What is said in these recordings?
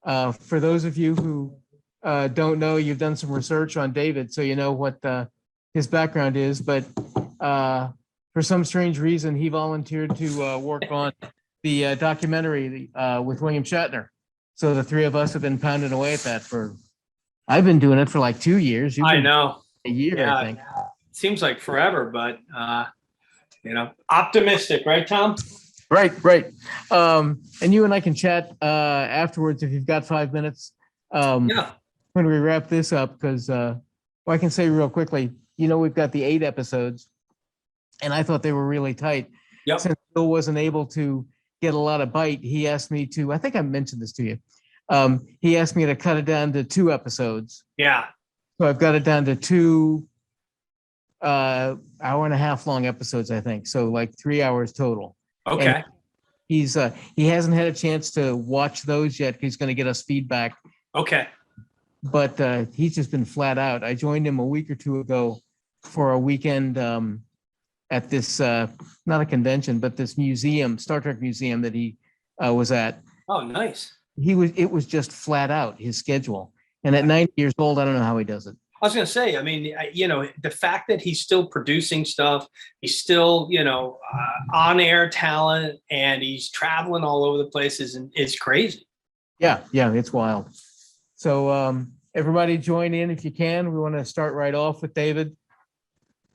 For those of you who don't know, you've done some research on David, so you know what his background is. But for some strange reason, he volunteered to work on the documentary with William Shatner. So the three of us have been pounding away at that I've been doing it for like 2 years. I know. A year, yeah, I think. Seems like forever, but optimistic, right, Tom? Right. And you and I can chat afterwards if you've got 5 minutes. Yeah. When we wrap this up, because I can say real quickly, we've got the 8 episodes, and I thought they were really tight. Yep. Since Bill wasn't able to get a lot of bite, he asked me to, I think I mentioned this to you. He asked me to cut it down to 2 episodes. Yeah. So I've got it down to 2 hour-and-a-half long episodes, I think. So like 3 hours total. Okay. And he hasn't had a chance to watch those yet. He's going to get us feedback. Okay. But he's just been flat out. I joined him a week or 2 ago for a weekend at this, not a convention, but this museum, Star Trek museum that he was at. Oh, nice. It was just flat out, his schedule. And at 90 years old, I don't know how he does it. I was going to say, I mean, the fact that he's still producing stuff, he's still, on-air talent, and he's traveling all over the place is crazy. Yeah, it's wild. So everybody join in if you can. We want to start right off with David.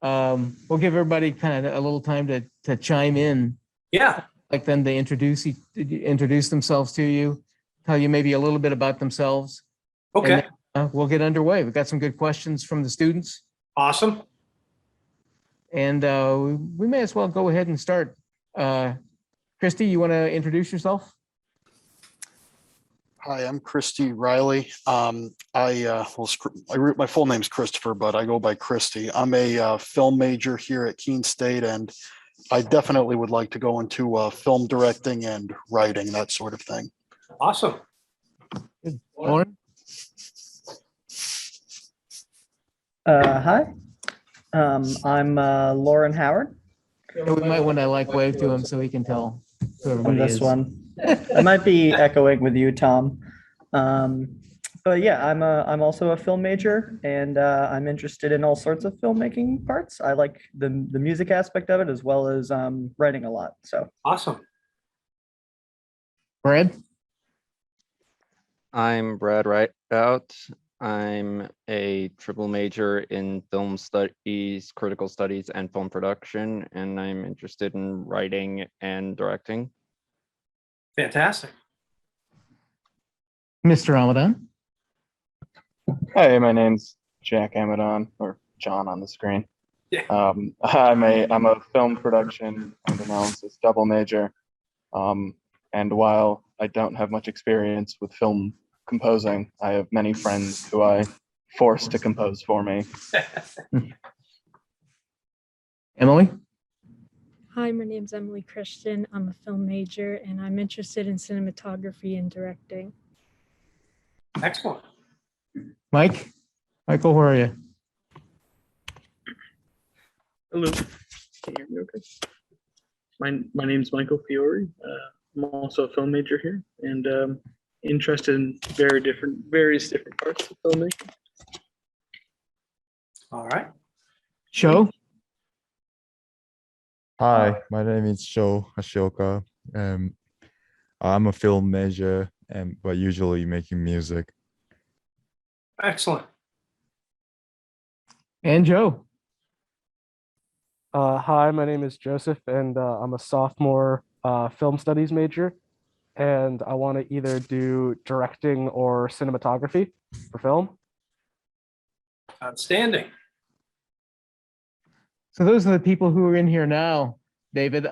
We'll give everybody kind of a little time to chime in. Yeah. Like them to introduce themselves to you, tell you maybe a little bit about themselves. Okay. And, we'll get underway. We've got some good questions from the students. Awesome. And we may as well go ahead and start. Christy, you want to introduce yourself? Hi, I'm Christy Riley. My full name's Christopher, but I go by Christy. I'm a film major here at Keene State, and I definitely would like to go into film directing and writing, that sort of thing. Awesome. Good. Lauren? Hi, I'm Lauren Howard. Yeah, we might want to wave to him so he can tell who On everybody this is. one, I might be echoing with you, Tom. But yeah, I'm also a film major, and I'm interested in all sorts of filmmaking parts. I like the music aspect of it as well as writing a lot. So Awesome. Brad? I'm Brad Rideout. I'm a triple major in film studies, critical studies, and film production, and I'm interested in writing and directing. Fantastic. Mr. Ramadan? Hi, my name's Jack Amadon, or John on the screen. Yeah. I'm a film production and analysis double major. And while I don't have much experience with film composing, I have many friends who I force to compose for me. Emily? Hi, my name's Emily Christian. I'm a film major, and I'm interested in cinematography and directing. Excellent. Mike? Michael, where are you? Hello. Can you hear me okay? My name's Michael Fiore. I'm also a film major here, and interested in various different parts of filmmaking. All right. Show? Hi, my name is Sho Hashioka. I'm a film major, but usually making music. Excellent. And Joe? Hi, my name is Joseph, and I'm a sophomore film studies major, and I want to either do directing or cinematography for film. Outstanding. So those are the people who are in here now, David.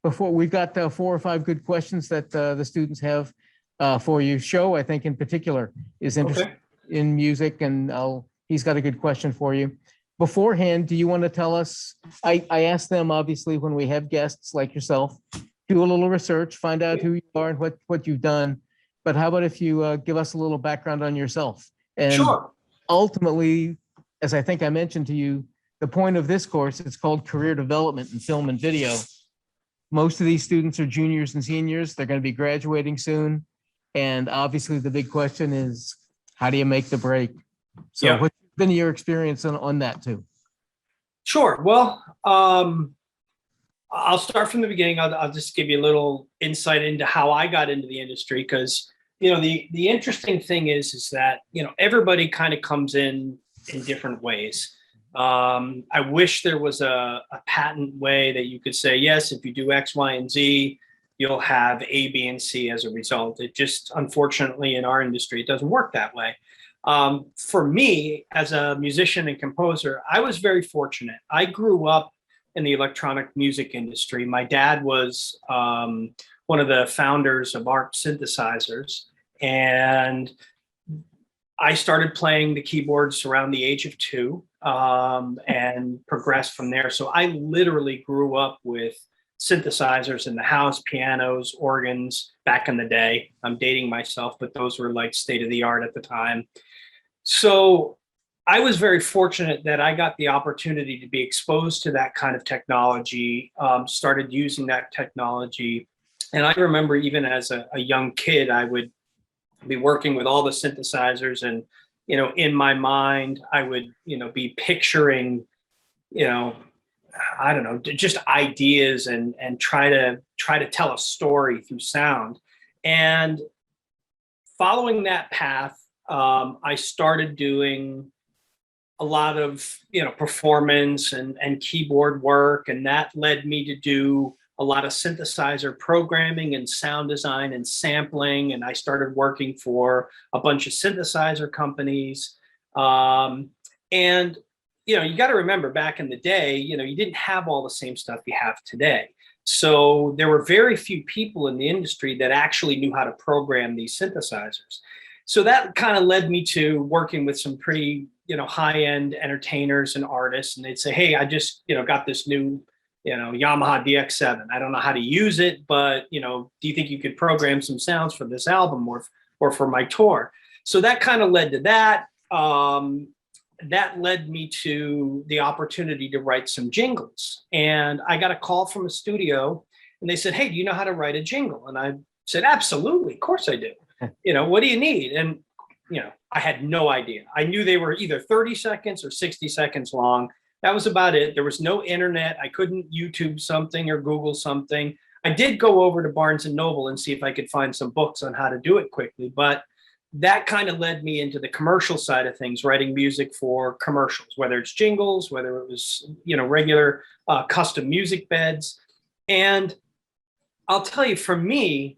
Before we've got 4 or 5 good questions that the students have for you. Show, I think in particular, is interested in music, and he's got a good question for you. Beforehand, do you want to tell us, I asked them, obviously, when we have guests like yourself, do a little research, find out who you are and what you've done. But how about if you give us a little background on yourself? And Sure. Ultimately, as I think I mentioned to you, the point of this course, it's called Career Development in Film and Video. Most of these students are juniors and seniors. They're going to be graduating soon. And obviously the big question is, how do you make the break? So Yeah. what's been your experience on that too? Sure. Well, I'll start from the beginning. I'll just give you a little insight into how I got into the industry, because the interesting thing is that everybody kind of comes in different ways. I wish there was a patent way that you could say, yes, if you do X, Y, and Z, you'll have A, B, and C as a result. It just, unfortunately, in our industry, it doesn't work that way. For me, as a musician and composer, I was very fortunate. I grew up in the electronic music industry. My dad was one of the founders of ARP synthesizers, and I started playing the keyboards around the age of 2 and progressed from there. So I literally grew up with synthesizers in the house, pianos, organs back in the day. I'm dating myself, but those were like state of the art at the time. So I was very fortunate that I got the opportunity to be exposed to that kind of technology, started using that technology. And I remember even as a young kid, I would be working with all the synthesizers, and in my mind I would be picturing I don't know, just ideas and try to tell a story through sound. And following that path, I started doing a lot of performance and keyboard work, and that led me to do a lot of synthesizer programming and sound design and sampling. And I started working for a bunch of synthesizer companies. And you got to remember, back in the day, you didn't have all the same stuff you have today. So there were very few people in the industry that actually knew how to program these synthesizers. So that kind of led me to working with some pretty, high-end entertainers and artists. And they'd say, hey, I just, got this new, Yamaha DX7. I don't know how to use it, but, do you think you could program some sounds for this album or for my tour? So that kind of led to that. That led me to the opportunity to write some jingles. And I got a call from a studio, and they said, hey, do you know how to write a jingle? And I said, absolutely, of course I do. What do you need? And, I had no idea. I knew they were either 30 seconds or 60 seconds long. That was about it. There was no internet. I couldn't YouTube something or Google something. I did go over to Barnes and Noble and see if I could find some books on how to do it quickly, but that kind of led me into the commercial side of things, writing music for commercials, whether it's jingles, whether it was, regular custom music beds. And I'll tell you, for me,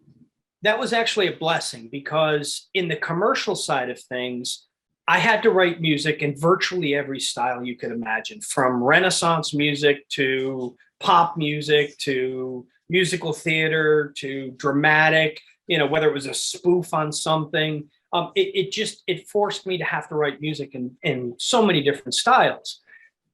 that was actually a blessing, because in the commercial side of things, I had to write music in virtually every style you could imagine, from Renaissance music to pop music to musical theater to dramatic, whether it was a spoof on something. It forced me to have to write music in so many different styles.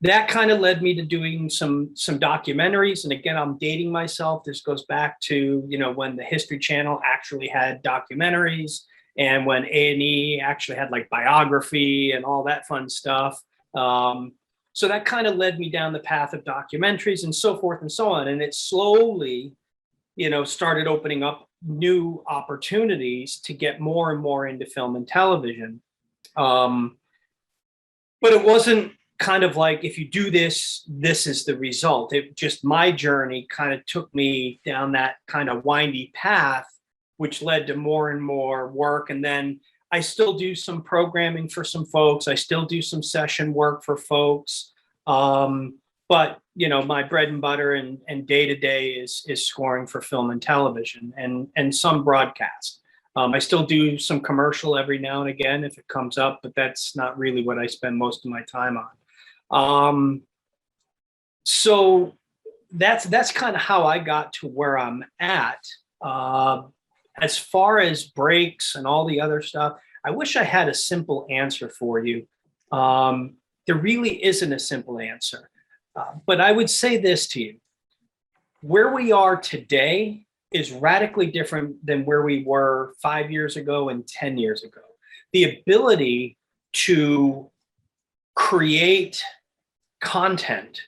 That kind of led me to doing some documentaries. And again, I'm dating myself. This goes back to, when the History Channel actually had documentaries, and when A&E actually had like biography and all that fun stuff. So that kind of led me down the path of documentaries and so forth and so on. And it slowly, started opening up new opportunities to get more and more into film and television. But it wasn't kind of like, if you do this, this is the result. It just, my journey kind of took me down that kind of windy path, which led to more and more work. And then I still do some programming for some folks. I still do some session work for folks. But, my bread and butter and day to day is scoring for film and television and some broadcast. I still do some commercial every now and again if it comes up, but that's not really what I spend most of my time on. So that's kind of how I got to where I'm at. As far as breaks and all the other stuff, I wish I had a simple answer for you. There really isn't a simple answer. But I would say this to you. Where we are today is radically different than where we were 5 years ago and 10 years ago. The ability to create content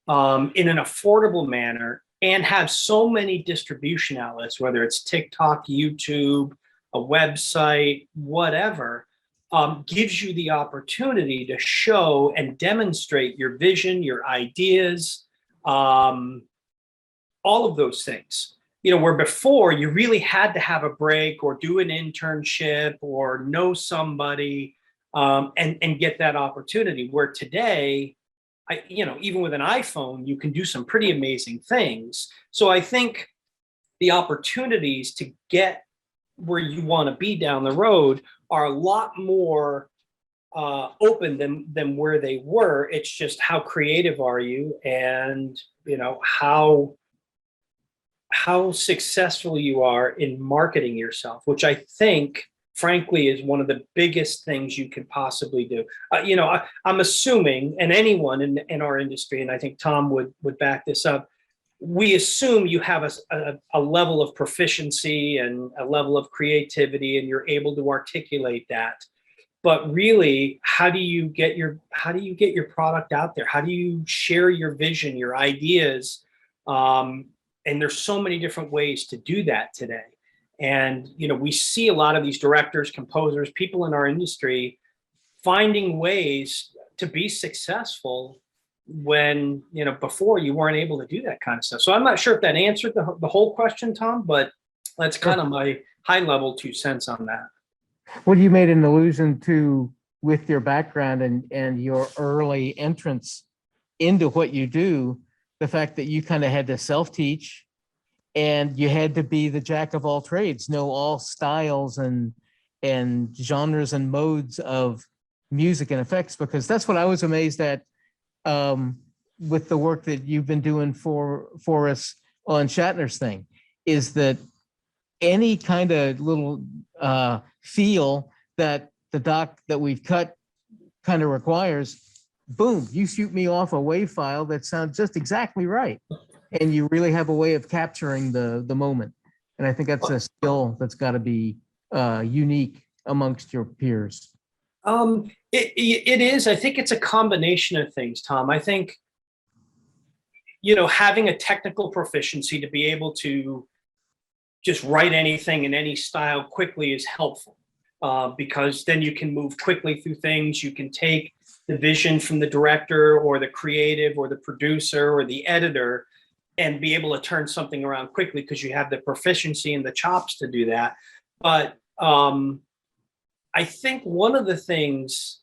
in an affordable manner and have so many distribution outlets, whether it's TikTok, YouTube, a website, whatever, gives you the opportunity to show and demonstrate your vision, your ideas, all of those things. Where before you really had to have a break or do an internship or know somebody and get that opportunity. Where today, even with an iPhone, you can do some pretty amazing things. So I think the opportunities to get where you want to be down the road are a lot more open than where they were. It's just how creative are you, and how successful you are in marketing yourself, which I think, frankly, is one of the biggest things you could possibly do. I'm assuming, and anyone in our industry, and I think Tom would back this up, we assume you have a level of proficiency and a level of creativity, and you're able to articulate that. But really, how do you get your product out there? How do you share your vision, your ideas? And there's so many different ways to do that today. And, we see a lot of these directors, composers, people in our industry finding ways to be successful when, before you weren't able to do that kind of stuff. So I'm not sure if that answered the whole question, Tom, but that's kind of my high level 2 cents on that. Well, you made an allusion to, with your background and your early entrance into what you do, the fact that you kind of had to self-teach and you had to be the jack of all trades, know all styles and genres and modes of music and effects, because that's what I was amazed at with the work that you've been doing for us on Shatner's thing, is that any kind of little feel that the doc that we've cut kind of requires, boom, you shoot me off a WAV file that sounds just exactly right. And you really have a way of capturing the moment. And I think that's a skill that's got to be unique amongst your peers. It is. I think it's a combination of things, Tom. I think, having a technical proficiency to be able to just write anything in any style quickly is helpful, because then you can move quickly through things. You can take the vision from the director or the creative or the producer or the editor and be able to turn something around quickly because you have the proficiency and the chops to do that. But I think one of the things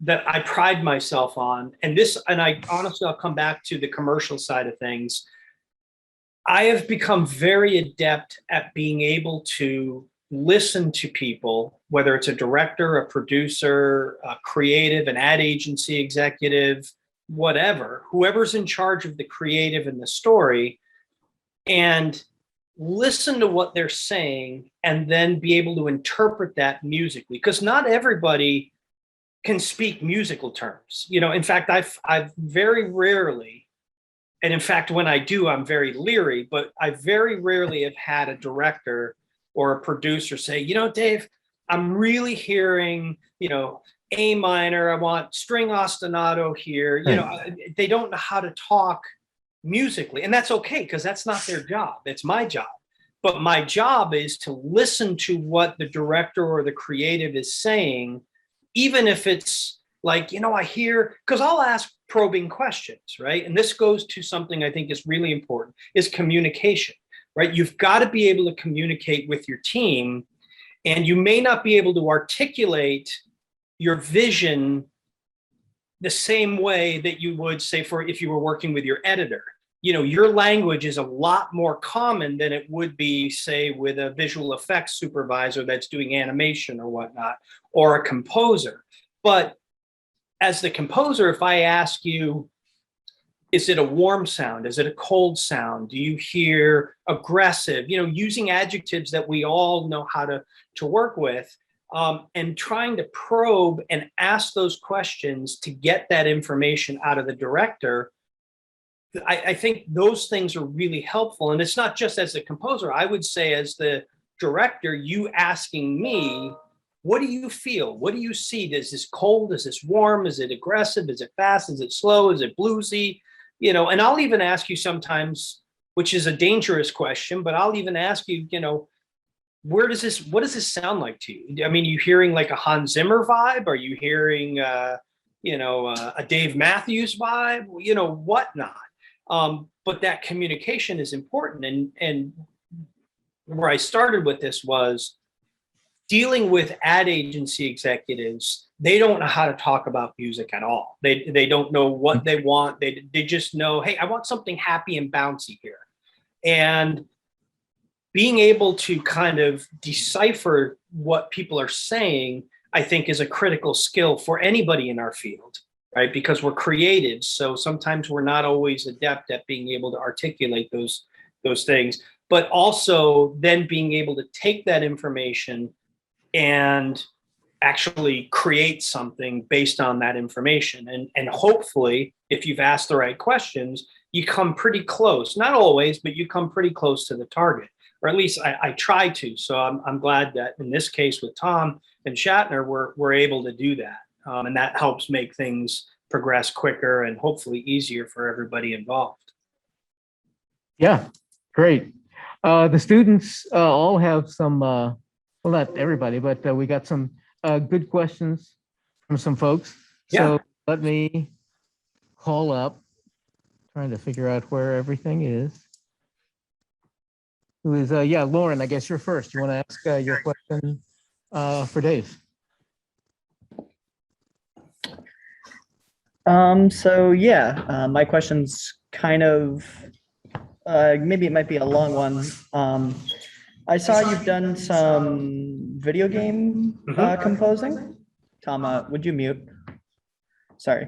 that I pride myself on, and I honestly, I'll come back to the commercial side of things. I have become very adept at being able to listen to people, whether it's a director, a producer, a creative, an ad agency executive, whatever, whoever's in charge of the creative and the story, and listen to what they're saying and then be able to interpret that musically, because not everybody can speak musical terms. In fact, I've very rarely, and in fact, when I do, I'm very leery, but I very rarely have had a director or a producer say, Dave, I'm really hearing, A minor, I want string ostinato here. They don't know how to talk musically, and that's okay, because that's not their job. It's my job. But my job is to listen to what the director or the creative is saying, even if it's like, I hear, because I'll ask probing questions, right? And this goes to something I think is really important, is communication, right? You've got to be able to communicate with your team, and you may not be able to articulate your vision the same way that you would, say, if you were working with your editor. Your language is a lot more common than it would be, say, with a visual effects supervisor that's doing animation or whatnot, or a composer. But as the composer, if I ask you, is it a warm sound? Is it a cold sound? Do you hear aggressive? Using adjectives that we all know how to work with, and trying to probe and ask those questions to get that information out of the director. I think those things are really helpful. And it's not just as a composer. I would say as the director, you asking me, what do you feel? What do you see? Is this cold? Is this warm? Is it aggressive? Is it fast? Is it slow? Is it bluesy? And I'll even ask you sometimes, which is a dangerous question, but I'll even ask you, what does this sound like to you? I mean, you hearing like a Hans Zimmer vibe? Are you hearing, a Dave Matthews vibe? Whatnot. But that communication is important. And where I started with this was dealing with ad agency executives. They don't know how to talk about music at all. They don't know what they want. They just know, hey, I want something happy and bouncy here. And being able to kind of decipher what people are saying, I think, is a critical skill for anybody in our field, right? Because we're creatives, so sometimes we're not always adept at being able to articulate those things, but also then being able to take that information and actually create something based on that information. And hopefully, if you've asked the right questions, you come pretty close. Not always, but you come pretty close to the target, or at least I try to. So I'm glad that in this case with Tom and Shatner, we're able to do that. And that helps make things progress quicker and hopefully easier for everybody involved. Yeah, great. The students all have some, well, not everybody, but we got some good questions from some folks. So let me call up, trying to figure out where everything is. Who is, Lauren, I guess you're first. You want to ask your question for Dave? My question's kind of, maybe it might be a long one. I saw you've done some video game composing. Tom, would you mute? Sorry.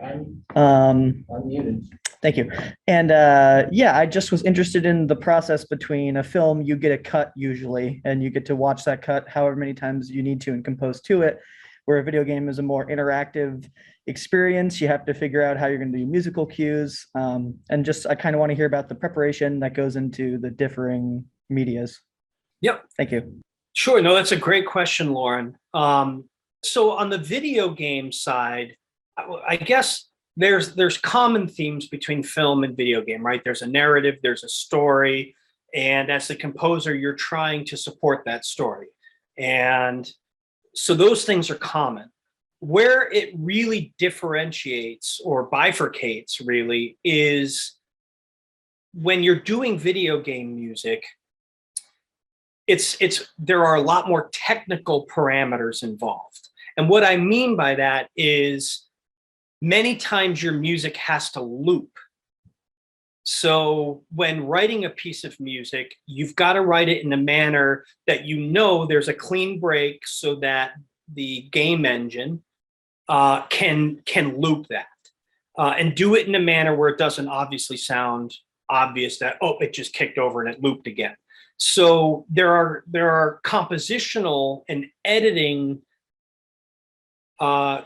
I'm muted. Thank you. And I just was interested in the process between a film, you get a cut usually, and you get to watch that cut however many times you need to and compose to it, where a video game is a more interactive experience. You have to figure out how you're going to do musical cues. And just, I kind of want to hear about the preparation that goes into the differing medias. Yep. Thank you. Sure. No, that's a great question, Lauren. So on the video game side, I guess there's common themes between film and video game, right? There's a narrative, there's a story, and as the composer, you're trying to support that story. And so those things are common. Where it really differentiates or bifurcates really is when you're doing video game music, there are a lot more technical parameters involved. And what I mean by that is many times your music has to loop. So when writing a piece of music, you've got to write it in a manner that there's a clean break so that the game engine can loop that and do it in a manner where it doesn't obviously sound obvious that, oh, it just kicked over and it looped again. So there are compositional and editing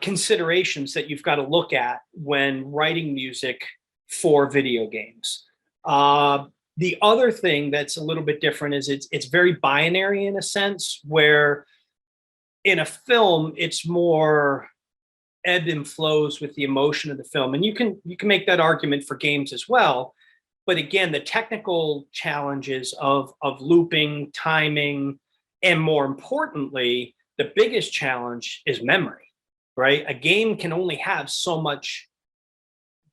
considerations that you've got to look at when writing music for video games. The other thing that's a little bit different is it's very binary in a sense, where in a film it's more ebb and flows with the emotion of the film, and you can make that argument for games as well. But again, the technical challenges of looping, timing, and more importantly, the biggest challenge is memory, right? A game can only have so much,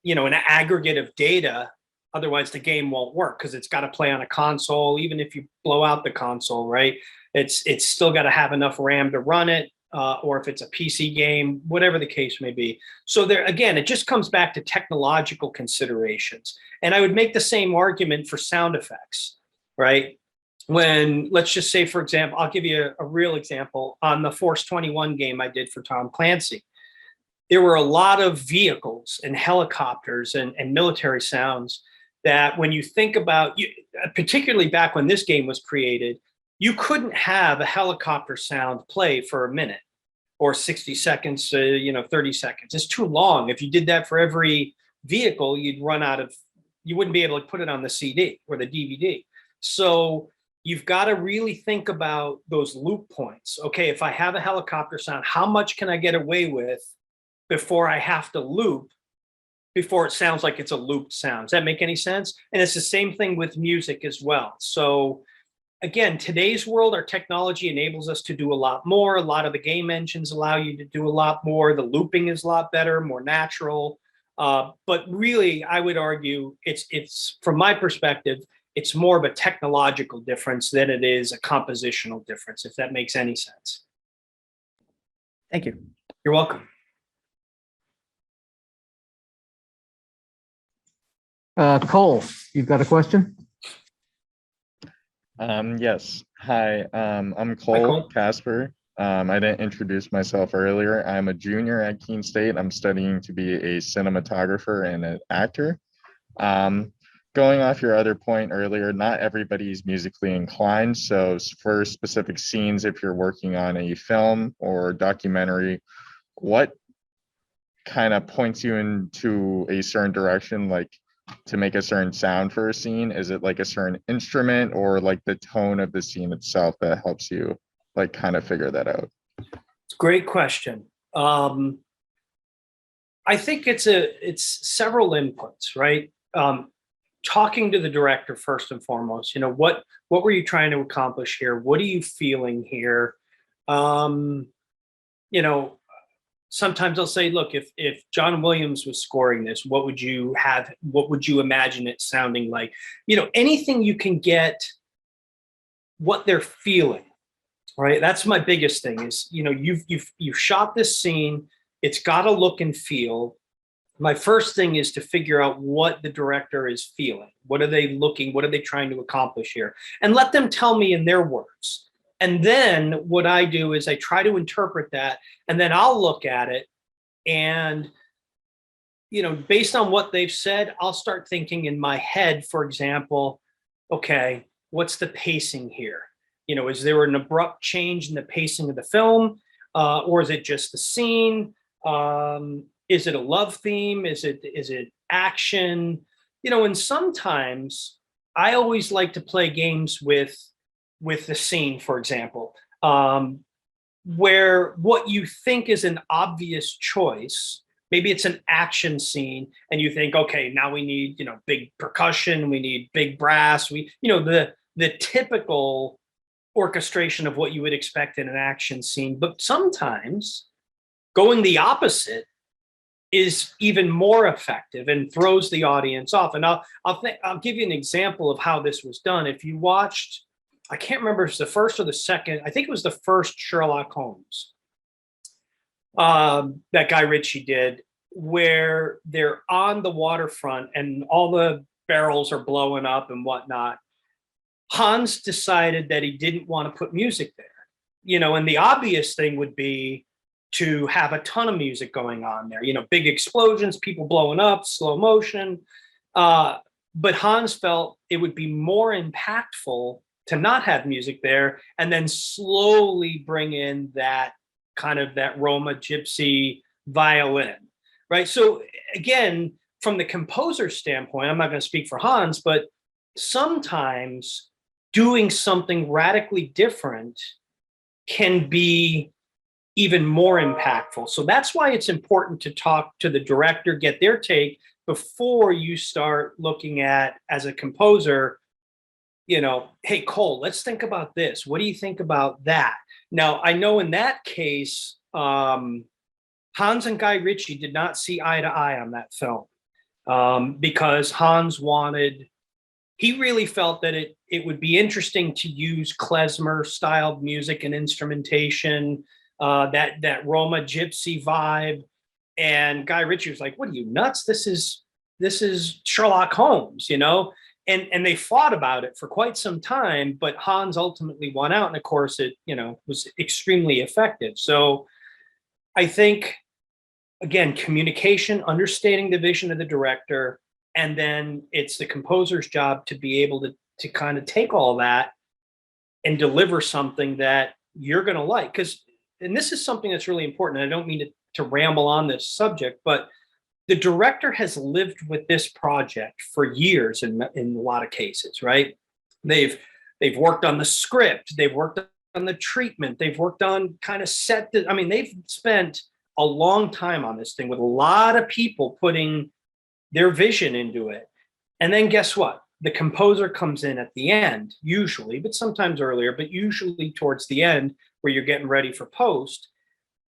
an aggregate of data. Otherwise, the game won't work because it's got to play on a console. Even if you blow out the console, right? It's still got to have enough RAM to run it, or if it's a PC game, whatever the case may be. So there, again, it just comes back to technological considerations. And I would make the same argument for sound effects, right? When, let's just say, for example, I'll give you a real example. On the Force 21 game I did for Tom Clancy, there were a lot of vehicles and helicopters and military sounds that when you think about, particularly back when this game was created, you couldn't have a helicopter sound play for a minute or 60 seconds, 30 seconds. It's too long. If you did that for every vehicle, you wouldn't be able to put it on the CD or the DVD. So you've got to really think about those loop points. Okay, if I have a helicopter sound, how much can I get away with before I have to loop, before it sounds like it's a looped sound? Does that make any sense? And it's the same thing with music as well. So again, today's world, our technology enables us to do a lot more. A lot of the game engines allow you to do a lot more. The looping is a lot better, more natural. But really, I would argue it's from my perspective, it's more of a technological difference than it is a compositional difference, if that makes any sense. Thank you. You're welcome. Cole, you've got a question? Yes. Hi, I'm Hi, Cole Cole. Casper. I didn't introduce myself earlier. I'm a junior at Keene State. I'm studying to be a cinematographer and an actor. Going off your other point earlier, not everybody's musically inclined. So for specific scenes, if you're working on a film or documentary, what kind of points you into a certain direction, like to make a certain sound for a scene? Is it like a certain instrument or like the tone of the scene itself that helps you like kind of figure that out? Great question. I think it's several inputs, right? Talking to the director first and foremost, what were you trying to accomplish here? What are you feeling here? Sometimes I'll say, look, if John Williams was scoring this, what would you imagine it sounding like? Anything you can get what they're feeling, right? That's my biggest thing is, you've shot this scene, it's got to look and feel. My first thing is to figure out what the director is feeling. What are they trying to accomplish here? And let them tell me in their words. And then what I do is I try to interpret that, and then I'll look at it and, based on what they've said, I'll start thinking in my head, for example, okay, what's the pacing here? Is there an abrupt change in the pacing of the film? Or is it just the scene? Is it a love theme? Is it action? And sometimes I always like to play games with the scene, for example, where what you think is an obvious choice, maybe it's an action scene and you think, okay, now we need, big percussion, we need big brass, the typical orchestration of what you would expect in an action scene. But sometimes going the opposite is even more effective and throws the audience off. And I'll give you an example of how this was done. If you watched, I can't remember if it's the first or the second, I think it was the first Sherlock Holmes that Guy Ritchie did, where they're on the waterfront and all the barrels are blowing up and whatnot. Hans decided that he didn't want to put music there, and the obvious thing would be to have a ton of music going on there, big explosions, people blowing up, slow motion. But Hans felt it would be more impactful to not have music there and then slowly bring in that kind of that Roma gypsy violin, right? So again, from the composer's standpoint, I'm not going to speak for Hans, but sometimes doing something radically different can be even more impactful. So that's why it's important to talk to the director, get their take before you start looking at, as a composer, hey, Cole, let's think about this. What do you think about that? Now, I know in that case, Hans and Guy Ritchie did not see eye to eye on that film because Hans he really felt that it would be interesting to use klezmer-styled music and instrumentation, that Roma gypsy vibe. And Guy Ritchie was like, what are you, nuts? This is Sherlock Holmes, And they fought about it for quite some time, but Hans ultimately won out. And of course, it was extremely effective. So I think, again, communication, understanding the vision of the director, and then it's the composer's job to be able to kind of take all that and deliver something that you're going to like. And this is something that's really important. I don't mean to ramble on this subject, but the director has lived with this project for years in a lot of cases, right? They've worked on the script, they've worked on the treatment, they've worked on kind of they've spent a long time on this thing with a lot of people putting their vision into it. And then guess what? the composer comes in at the end, usually, but sometimes earlier, but usually towards the end where you're getting ready for post.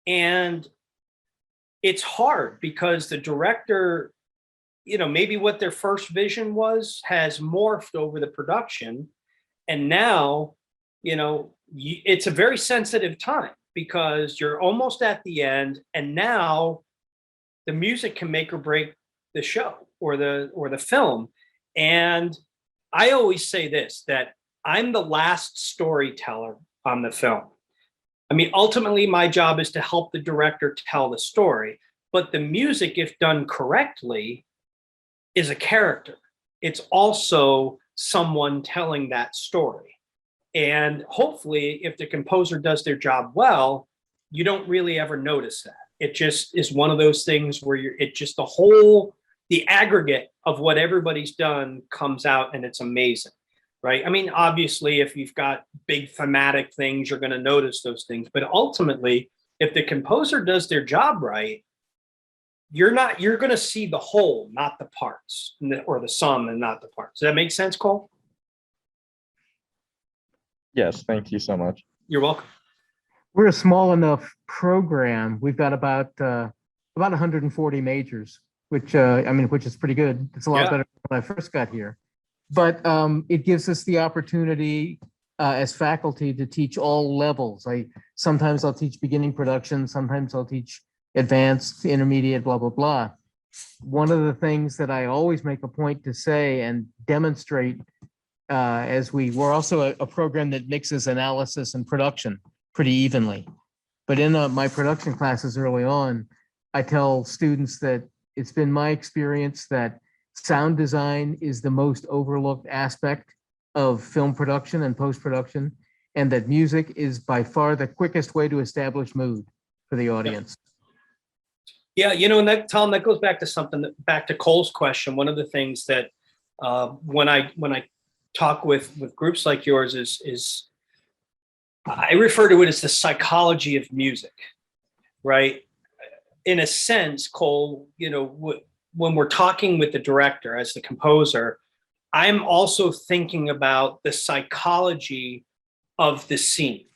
And it's hard because the director, you know, maybe what their first vision was has morphed over the production. And now, you know, it's a very sensitive time because you're almost at the end, and now the music can make or break the show or the film. And I always say this, that I'm the last storyteller on the film. I mean, ultimately, my job is to help the director tell the story, but the music, if done correctly, is a character. It's also someone telling that story. And hopefully, if the composer does their job well, you don't really ever notice that. It just is one of those things where the aggregate of what everybody's done comes out, and it's amazing, right? I mean, obviously, if you've got big thematic things, you're going to notice those things. But ultimately, if the composer does their job right, you're going to see the whole, not the parts, or the sum and not the parts. Does that make sense, Cole? Yes, thank you so much. You're welcome. We're a small enough program. We've got about 140 majors, which is pretty good. It's a lot better than when I first got here. But it gives us the opportunity as faculty to teach all levels. Sometimes I'll teach beginning production, sometimes I'll teach advanced, intermediate, blah, blah, blah. One of the things that I always make a point to say and demonstrate we're also a program that mixes analysis and production pretty evenly. But in my production classes early on, I tell students that it's been my experience that sound design is the most overlooked aspect of film production and post-production, and that music is by far the quickest way to establish mood for the audience. Yeah, you know, and that, Tom, that goes back to back to Cole's question. One of the things that when I talk with groups like yours is I refer to it as the psychology of music, right? In a sense, Cole, you know, when we're talking with the director as the composer, I'm also thinking about the psychology of the scene.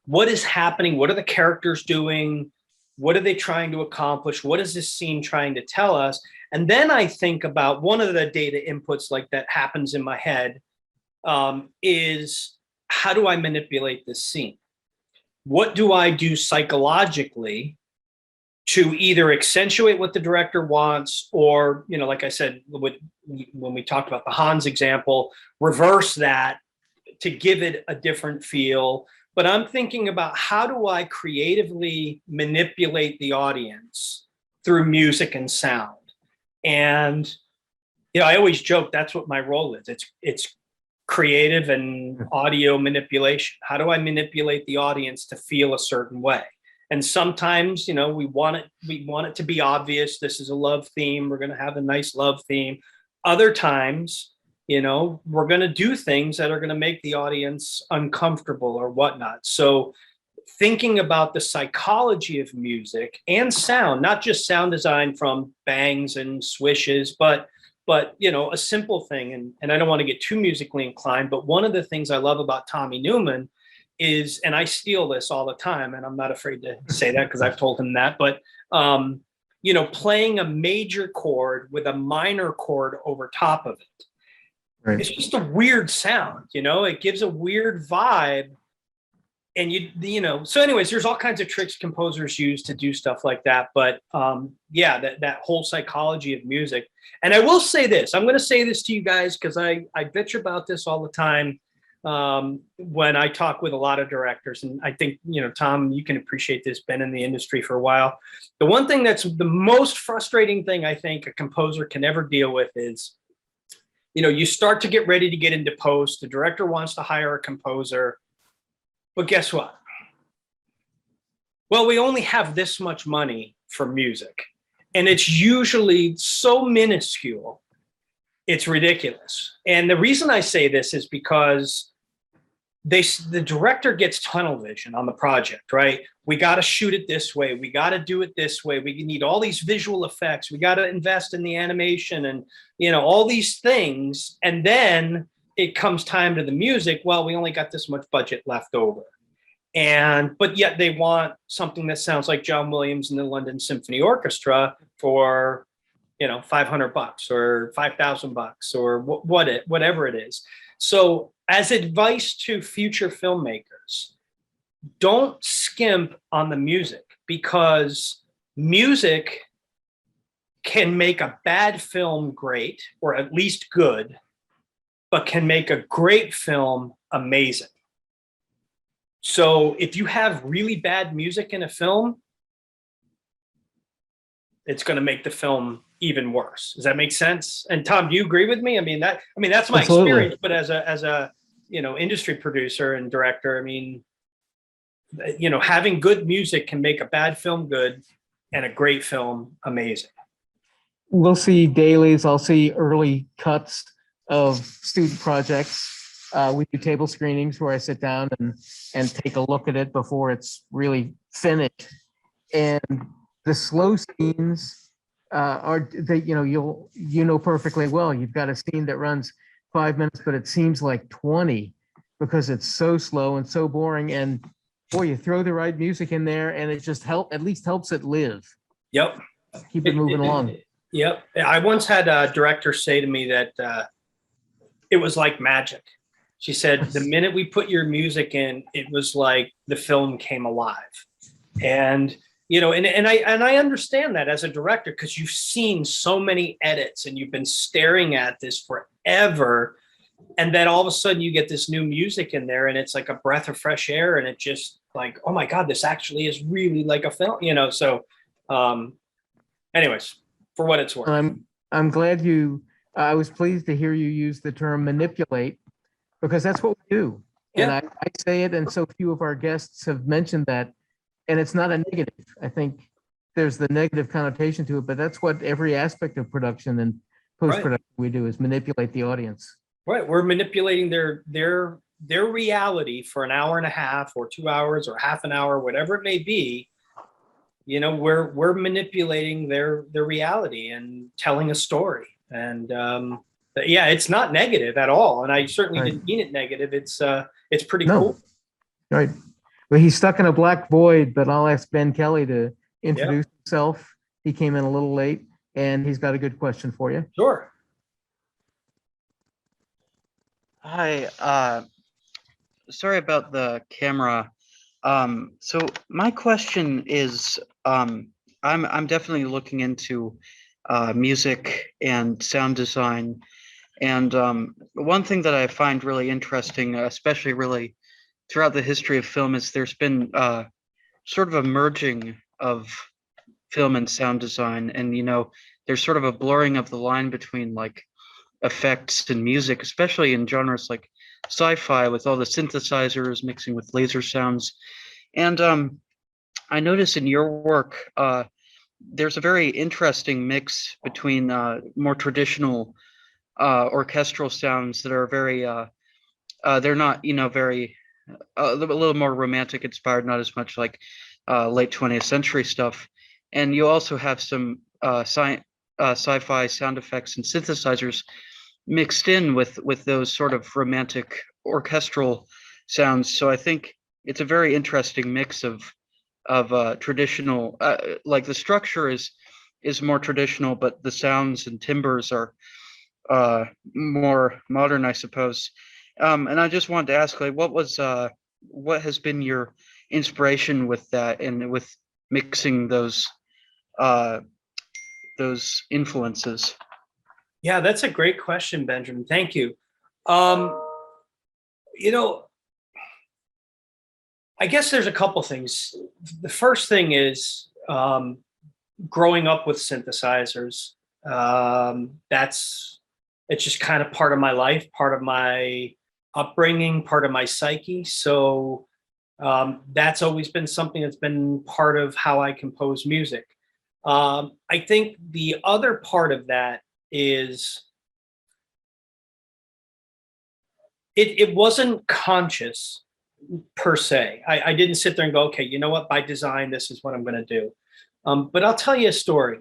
What is happening? What are the characters doing? What are they trying to accomplish? What is this scene trying to tell us? And then I think about one of the data inputs like that happens in my head is how do I manipulate this scene? What do I do psychologically to either accentuate what the director wants or, you know, like I said, when we talked about the Hans example, reverse that to give it a different feel. But I'm thinking about how do I creatively manipulate the audience through music and sound? And, you know, I always joke that's what my role is. It's creative and audio manipulation. How do I manipulate the audience to feel a certain way? And sometimes, you know, we want it to be obvious. This is a love theme. We're going to have a nice love theme. Other times, you know, we're going to do things that are going to make the audience uncomfortable or whatnot. So thinking about the psychology of music and sound, not just sound design from bangs and swishes, but you know, a simple thing, and I don't want to get too musically inclined, but one of the things I love about Tommy Newman is, and I steal this all the time, and I'm not afraid to say that because I've told him that, but you know, playing a major chord with a minor chord over top of it. Right. It's just a weird sound, you know, it gives a weird vibe. And you know, so anyways, there's all kinds of tricks composers use to do stuff like that. But yeah, that whole psychology of music. And I will say this, I'm going to say this to you guys because I bitch about this all the time when I talk with a lot of directors. And I think, you know, Tom, you can appreciate this, been in the industry for a while. The one thing that's the most frustrating thing I think a composer can ever deal with is, you know, you start to get ready to get into post, the director wants to hire a composer. But guess what? Well, we only have this much money for music, and it's usually so minuscule, it's ridiculous. And the reason I say this is because the director gets tunnel vision on the project, right? We got to shoot it this way. We got to do it this way. We need all these visual effects. We got to invest in the animation and, all these things. And then it comes time to the music. Well, we only got this much budget left over. But yet they want something that sounds like John Williams and the London Symphony Orchestra for, $500 or $5,000 or whatever it is. So as advice to future filmmakers, don't skimp on the music, because music can make a bad film great, or at least good, but can make a great film amazing. So if you have really bad music in a film, it's going to make the film even worse. Does that make sense? And Tom, do you agree with me? That's my Absolutely. experience, but as a industry producer and director, having good music can make a bad film good and a great film amazing. We'll see dailies. I'll see early cuts of student projects. We do table screenings where I sit down and take a look at it before it's really finished. And the slow scenes are perfectly well. You've got a scene that runs 5 minutes, but it seems like 20 because it's so slow and so boring. And boy, you throw the right music in there, and it just at least helps it live. Yep. Keep it moving along. Yep. I once had a director say to me that it was like magic. She said, the minute we put your music in, it was like the film came alive. And I understand that as a director, because you've seen so many edits and you've been staring at this forever. And then all of a sudden you get this new music in there, and it's like a breath of fresh air, and it just like, oh my God, this actually is really like a film, So anyways, for what it's worth. I'm glad I was pleased to hear you use the term manipulate, because that's what we do. And Yeah. I say it, and so few of our guests have mentioned that, and it's not a negative. I think there's the negative connotation to it, but that's what every aspect of production and post-production we do, is manipulate the audience. Right. We're manipulating their reality for an hour and a half or 2 hours or half an hour, whatever it may be. We're manipulating their reality and telling a story. And yeah, it's not negative at all. And I certainly didn't mean it negative. It's pretty cool. Right. Well, he's stuck in a black void, but I'll ask Ben Kelly to introduce himself. He came in a little late, and he's got a good question for you. Sure. Hi, sorry about the camera. So my question is, I'm definitely looking into music and sound design. And one thing that I find really interesting, especially really throughout the history of film, is there's been sort of a merging of film and sound design. And, there's sort of a blurring of the line between like effects and music, especially in genres like sci-fi, with all the synthesizers mixing with laser sounds. And I notice in your work, there's a very interesting mix between more traditional orchestral sounds that are very, they're not, very, a little more romantic inspired, not as much like late 20th century stuff. And you also have some sci-fi sound effects and synthesizers mixed in with those sort of romantic orchestral sounds. So I think it's a very interesting mix of traditional, like the structure is more traditional, but the sounds and timbres are more modern, I suppose. And I just wanted to ask, like, what has been your inspiration with that and with mixing those influences? Yeah, that's a great question, Benjamin. Thank you. I guess there's a couple things. The first thing is growing up with synthesizers. It's just kind of part of my life, part of my upbringing, part of my psyche. So that's always been something that's been part of how I compose music. I think the other part of that is it wasn't conscious per se. I didn't sit there and go, okay, you know what, by design, this is what I'm going to do. But I'll tell you a story.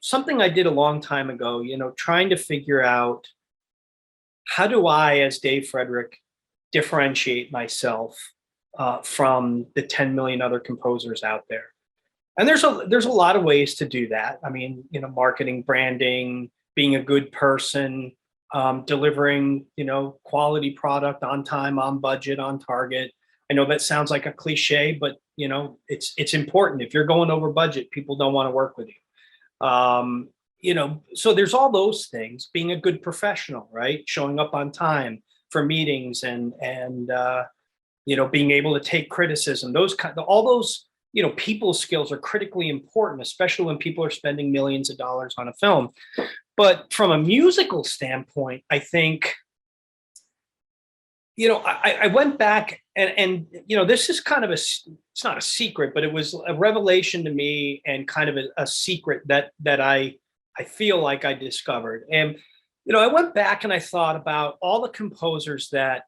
Something I did a long time ago, you know, trying to figure out how do I, as Dave Frederick, differentiate myself from the 10 million other composers out there. And there's a lot of ways to do that. I mean, you know, marketing, branding, being a good person, delivering, you know, quality product on time, on budget, on target. I know that sounds like a cliche, but you know, it's important. If you're going over budget, people don't want to work with you. You know, so there's all those things. Being a good professional, right? Showing up on time for meetings and you know, being able to take criticism. All those, you know, people skills are critically important, especially when people are spending millions of dollars on a film. But from a musical standpoint, I think, you know, I went back and, you know, this is kind of it's not a secret, but it was a revelation to me and kind of a secret that I feel like I discovered. And, you know, I went back and I thought about all the composers that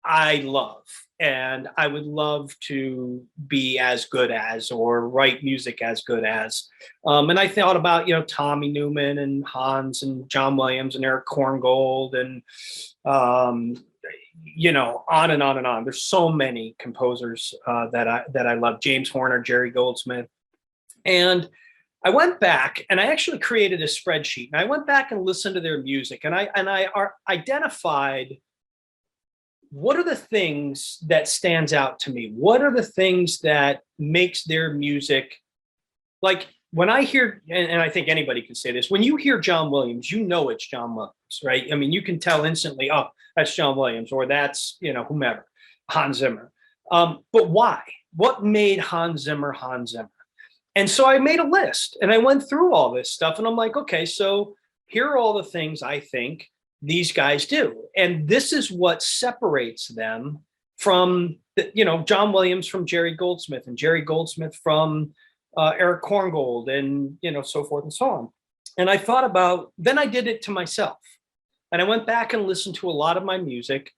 I love and I would love to be as good as or write music as good as. And I thought about, you know, Tommy Newman and Hans and John Williams and Eric Korngold and, you know, on and on and on. There's so many composers that I love. James Horner, Jerry Goldsmith. And I went back and I actually created a spreadsheet and I went back and listened to their music and I identified what are the things that stands out to me? What are the things that makes their music, like when I hear, and I think anybody can say this, when you hear John Williams, you know it's John Williams, right? I mean, you can tell instantly, oh, that's John Williams, or that's, you know, whomever, Hans Zimmer. But why? What made Hans Zimmer Hans Zimmer? And so I made a list and I went through all this stuff and I'm like, okay, so here are all the things I think these guys do. And this is what separates them from, you know, John Williams from Jerry Goldsmith and Jerry Goldsmith from Eric Korngold and, you know, so forth and so on. And I thought about, then I did it to myself. And I went back and listened to a lot of my music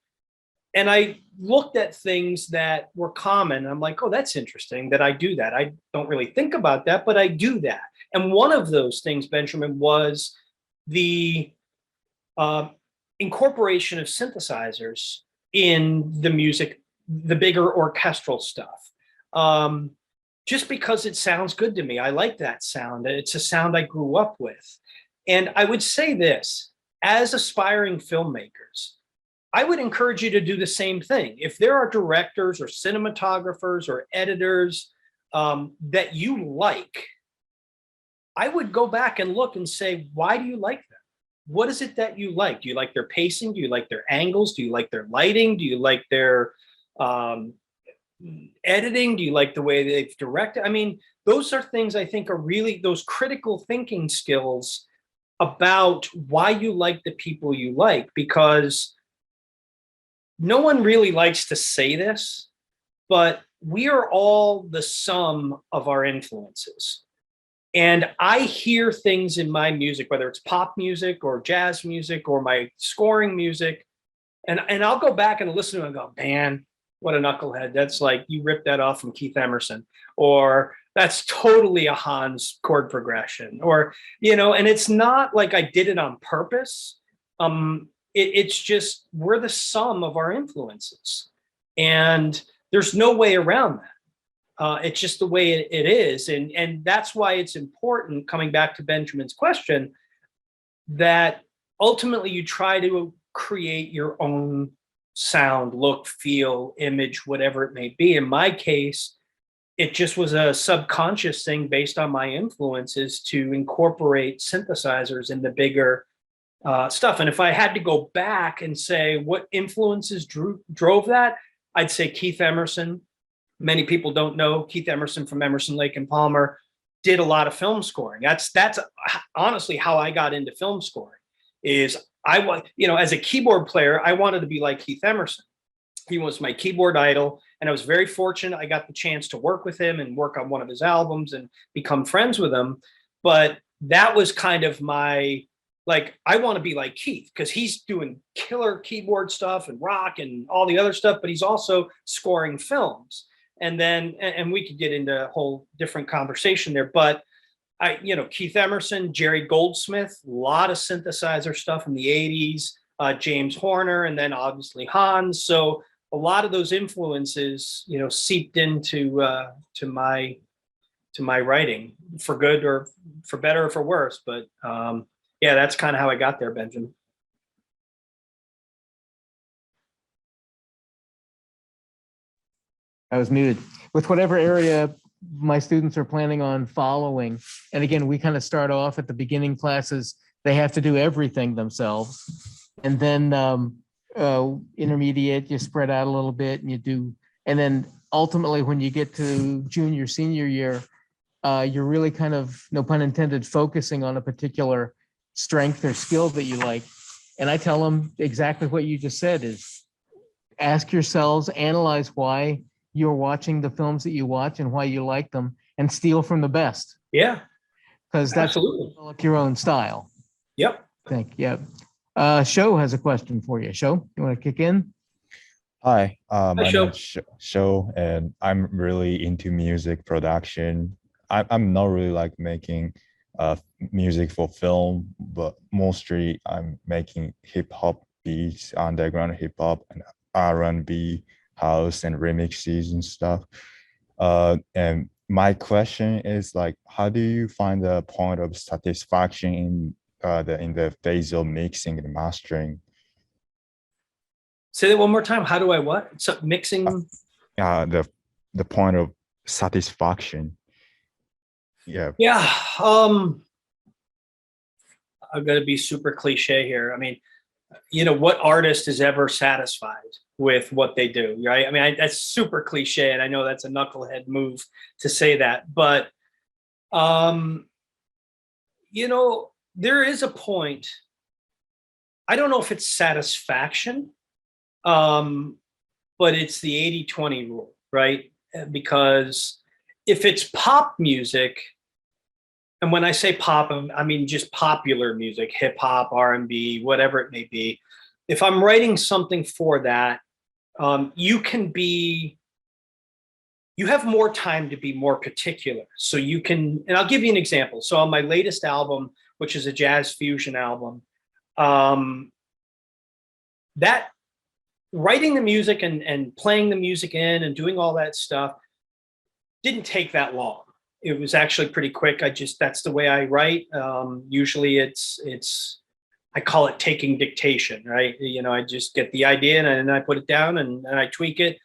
and I looked at things that were common. I'm like, oh, that's interesting that I do that. I don't really think about that, but I do that. And one of those things, Benjamin, was the incorporation of synthesizers in the music, the bigger orchestral stuff. Just because it sounds good to me. I like that sound. It's a sound I grew up with. And I would say this, as aspiring filmmakers, I would encourage you to do the same thing. If there are directors or cinematographers or editors that you like, I would go back and look and say, why do you like them? What is it that you like? Do you like their pacing? Do you like their angles? Do you like their lighting? Do you like their editing? Do you like the way they've directed? I mean, those are things I think are really those critical thinking skills about why you like the people you like, because no one really likes to say this, but we are all the sum of our influences. And I hear things in my music, whether it's pop music or jazz music or my scoring music, and I'll go back and listen to it and go, man, what a knucklehead. That's like, you ripped that off from Keith Emerson, or that's totally a Hans chord progression, or, you know, and it's not like I did it on purpose. It's just, we're the sum of our influences and there's no way around that. It's just the way it is. And that's why it's important, coming back to Benjamin's question, that ultimately you try to create your own sound, look, feel, image, whatever it may be. In my case, it just was a subconscious thing based on my influences to incorporate synthesizers in the bigger stuff. And if I had to go back and say what influences drove that, I'd say Keith Emerson. Many people don't know Keith Emerson from Emerson, Lake and Palmer did a lot of film scoring. That's honestly how I got into film scoring. Is you know, as a keyboard player, I wanted to be like Keith Emerson. He was my keyboard idol, and I was very fortunate I got the chance to work with him and work on one of his albums and become friends with him. But that was kind of my like, I want to be like Keith because he's doing killer keyboard stuff and rock and all the other stuff, but he's also scoring films. And then, and we could get into a whole different conversation there, but Keith Emerson, Jerry Goldsmith, a lot of synthesizer stuff in the 80s, James Horner, and then obviously Hans. So a lot of those influences, seeped into to my writing, for good or for better or for worse. But yeah, that's kind of how I got there, Benjamin. I was muted. With whatever area my students are planning on following, and again, we kind of start off at the beginning classes, they have to do everything themselves. And then intermediate, you spread out a little bit and you do, and then ultimately when you get to junior, senior year, you're really kind of, no pun intended, focusing on a particular strength or skill that you like. And I tell them exactly what you just said is ask yourselves, analyze why you're watching the films that you watch and why you like them, and steal from the best. Yeah. Because that's Absolutely. develop your own style. Yep. Yeah. Show has a question for you. Show, you want to kick in? Hi, my Sho. name is Sho, and I'm really into music production. I'm not really like making music for film, but mostly I'm making hip hop beats, underground hip hop, and R&B, house, and remixes and stuff. And my question is like, how do you find the point of satisfaction in the phase of mixing and mastering? Say that one more time. How do I what? So mixing? The point of satisfaction. Yeah. Yeah. I'm going to be super cliche here. I mean, what artist is ever satisfied with what they do, right? I mean, that's super cliche, and I know that's a knucklehead move to say that, but there is a point. I don't know if it's satisfaction, but it's the 80-20 rule, right? Because if it's pop music, and when I say pop, I mean just popular music, hip hop, R&B, whatever it may be. If I'm writing something for that, you have more time to be more particular. So you can, and I'll give you an example. So on my latest album, which is a jazz fusion album, that writing the music and playing the music in and doing all that stuff didn't take that long. It was actually pretty quick. That's the way I write. Usually I call it taking dictation, right? I just get the idea and I put it down and I tweak it.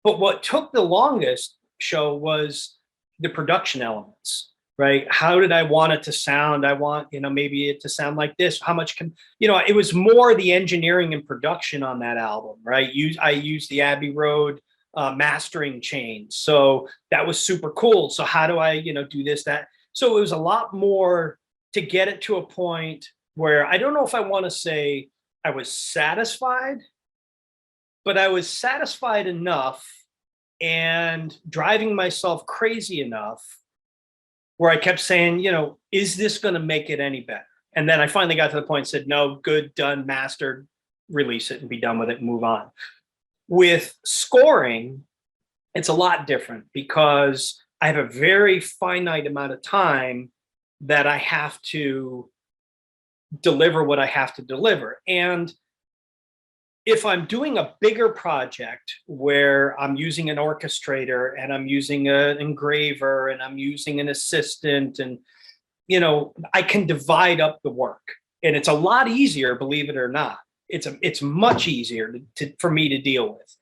But what took the longest show was the production elements, right? How did I want it to sound? I want, maybe it to sound like this. How much it was more the engineering and production on that album, right? I used the Abbey Road mastering chain. So that was super cool. So how do I, do this, that? So it was a lot more to get it to a point where I don't know if I want to say I was satisfied, but I was satisfied enough and driving myself crazy enough where I kept saying, is this going to make it any better? And then I finally got to the point and said, no, good, done, mastered, release it and be done with it and move on. With scoring, it's a lot different because I have a very finite amount of time that I have to deliver what I have to deliver. And if I'm doing a bigger project where I'm using an orchestrator and I'm using an engraver and I'm using an assistant and, I can divide up the work, and it's a lot easier, believe it or not. It's much easier for me to deal with.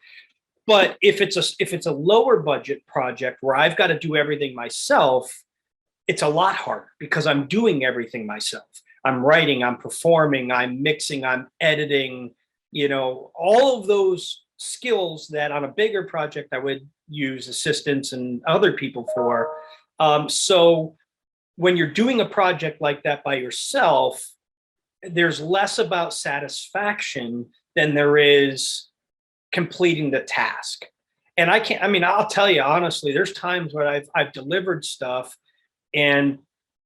But if it's a lower budget project where I've got to do everything myself, it's a lot harder because I'm doing everything myself. I'm writing, I'm performing, I'm mixing, I'm editing, all of those skills that on a bigger project I would use assistants and other people for. So when you're doing a project like that by yourself, there's less about satisfaction than there is completing the task. And I'll tell you honestly, there's times where I've delivered stuff and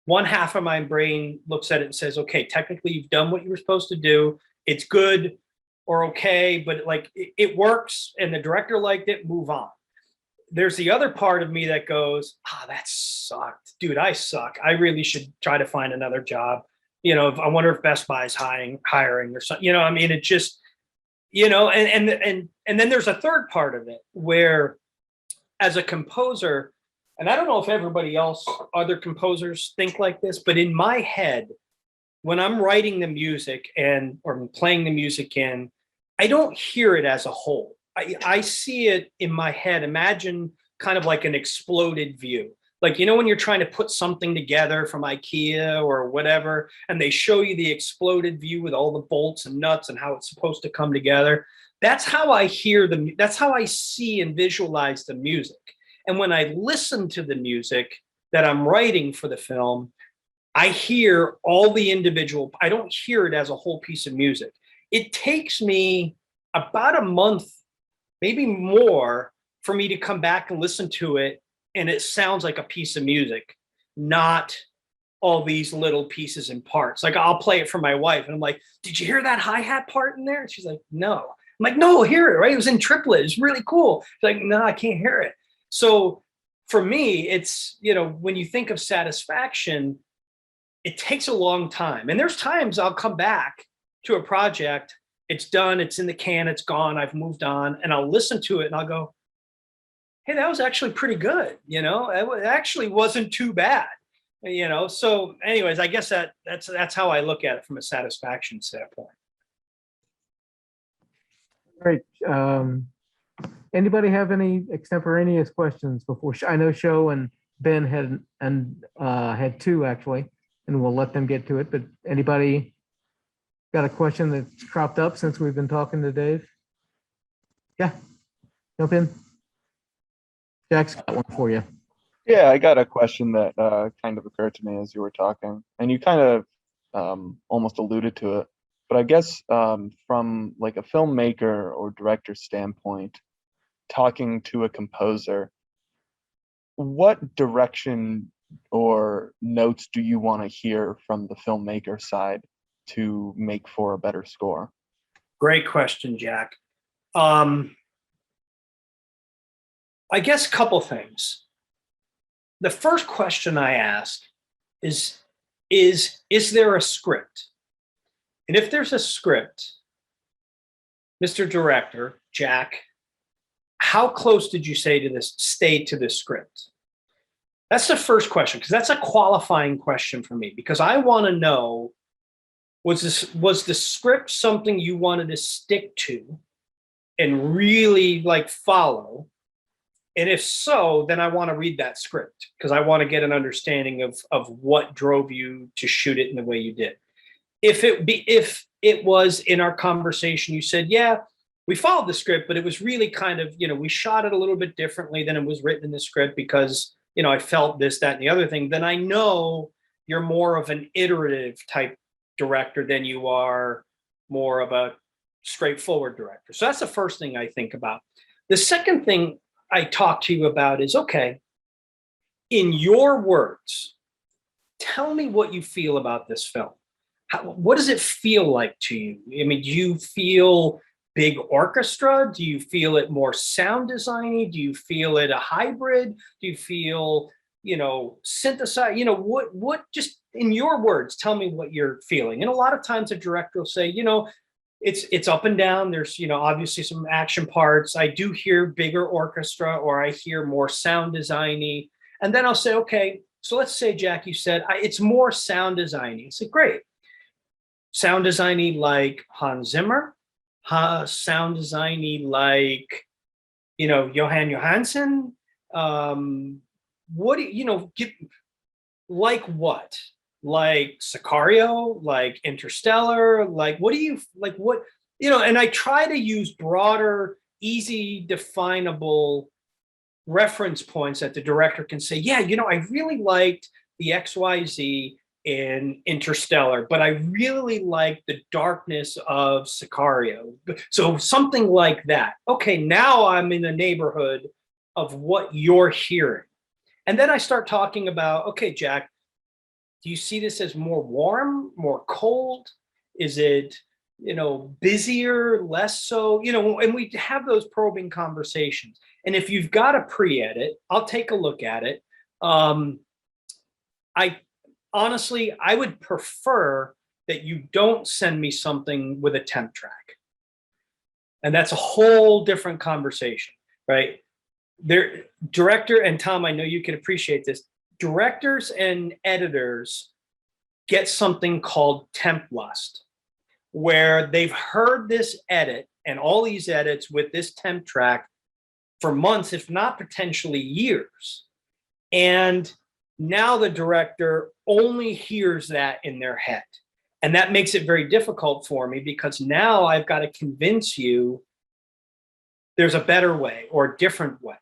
one half of my brain looks at it and says, okay, technically you've done what you were supposed to do. It's good or okay, but like it works and the director liked it, move on. There's the other part of me that goes, that sucked. Dude, I suck. I really should try to find another job. You know, I wonder if Best Buy's hiring or something. You know, I mean, it just, you know, and then there's a third part of it where as a composer, and I don't know if everybody else, other composers think like this, but in my head, when I'm writing the music or playing the music in, I don't hear it as a whole. I see it in my head. Imagine kind of like an exploded view. Like, you know, when you're trying to put something together from IKEA or whatever, and they show you the exploded view with all the bolts and nuts and how it's supposed to come together. That's how I hear that's how I see and visualize the music. And when I listen to the music that I'm writing for the film, I hear all the individual, I don't hear it as a whole piece of music. It takes me about a month, maybe more, for me to come back and listen to it, and it sounds like a piece of music, not all these little pieces and parts. Like I'll play it for my wife and I'm like, did you hear that hi-hat part in there? And she's like, no. I'm like, no, hear it, right? It was in triplet. It's really cool. She's like, no, I can't hear it. So for me, it's, you know, when you think of satisfaction, it takes a long time. And there's times I'll come back to a project, it's done, it's in the can, it's gone, I've moved on, and I'll listen to it and I'll go, hey, that was actually pretty good. You know, it actually wasn't too bad. You know, so anyways, I guess that's how I look at it from a satisfaction standpoint. Great. Anybody have any extemporaneous questions before? I know Sho and Ben had two actually, and we'll let them get to it. But anybody got a question that's cropped up since we've been talking to Dave? Yeah, jump in. Jack's got one for you. Yeah, I got a question that kind of occurred to me as you were talking, and you kind of almost alluded to it. But I guess from like a filmmaker or director standpoint, talking to a composer, what direction or notes do you want to hear from the filmmaker side to make for a better score? Great question, Jack. I guess a couple things. The first question I ask is there a script? And if there's a script, Mr. Director, Jack, how close did you stay to this script? That's the first question, because that's a qualifying question for me, because I want to know, was the script something you wanted to stick to and really like follow? And if so, then I want to read that script because I want to get an understanding of what drove you to shoot it in the way you did. If it was in our conversation, you said, yeah, we followed the script, but it was really kind of, you know, we shot it a little bit differently than it was written in the script because, you know, I felt this, that, and the other thing, then I know you're more of an iterative type director than you are more of a straightforward director. So that's the first thing I think about. The second thing I talk to you about is, okay, in your words, tell me what you feel about this film. What does it feel like to you? I mean, do you feel big orchestra? Do you feel it more sound designy? Do you feel it a hybrid? Do you feel, you know, synthesize? You know, what just in your words, tell me what you're feeling. And a lot of times a director will say, you know, it's up and down. There's, you know, obviously some action parts. I do hear bigger orchestra or I hear more sound designy. And then I'll say, okay, so let's say, Jack, you said it's more sound designy. I said, great. Sound designy like Hans Zimmer, sound designy like, you know, Johan Johansson. What do you know? Like what? Like Sicario, like Interstellar, like what do you like? What, you know? And I try to use broader, easy, definable reference points that the director can say, yeah, you know, I really liked the XYZ in Interstellar, but I really like the darkness of Sicario. So something like that. Okay, now I'm in the neighborhood of what you're hearing. And then I start talking about, okay, Jack, do you see this as more warm, more cold? Is it, busier, less so? And we have those probing conversations. And if you've got a pre-edit, I'll take a look at it. I honestly, I would prefer that you don't send me something with a temp track. And that's a whole different conversation, right? Director, and Tom, I know you can appreciate this. Directors and editors get something called temp lust, where they've heard this edit and all these edits with this temp track for months, if not potentially years. And now the director only hears that in their head. And that makes it very difficult for me, because now I've got to convince you there's a better way or a different way.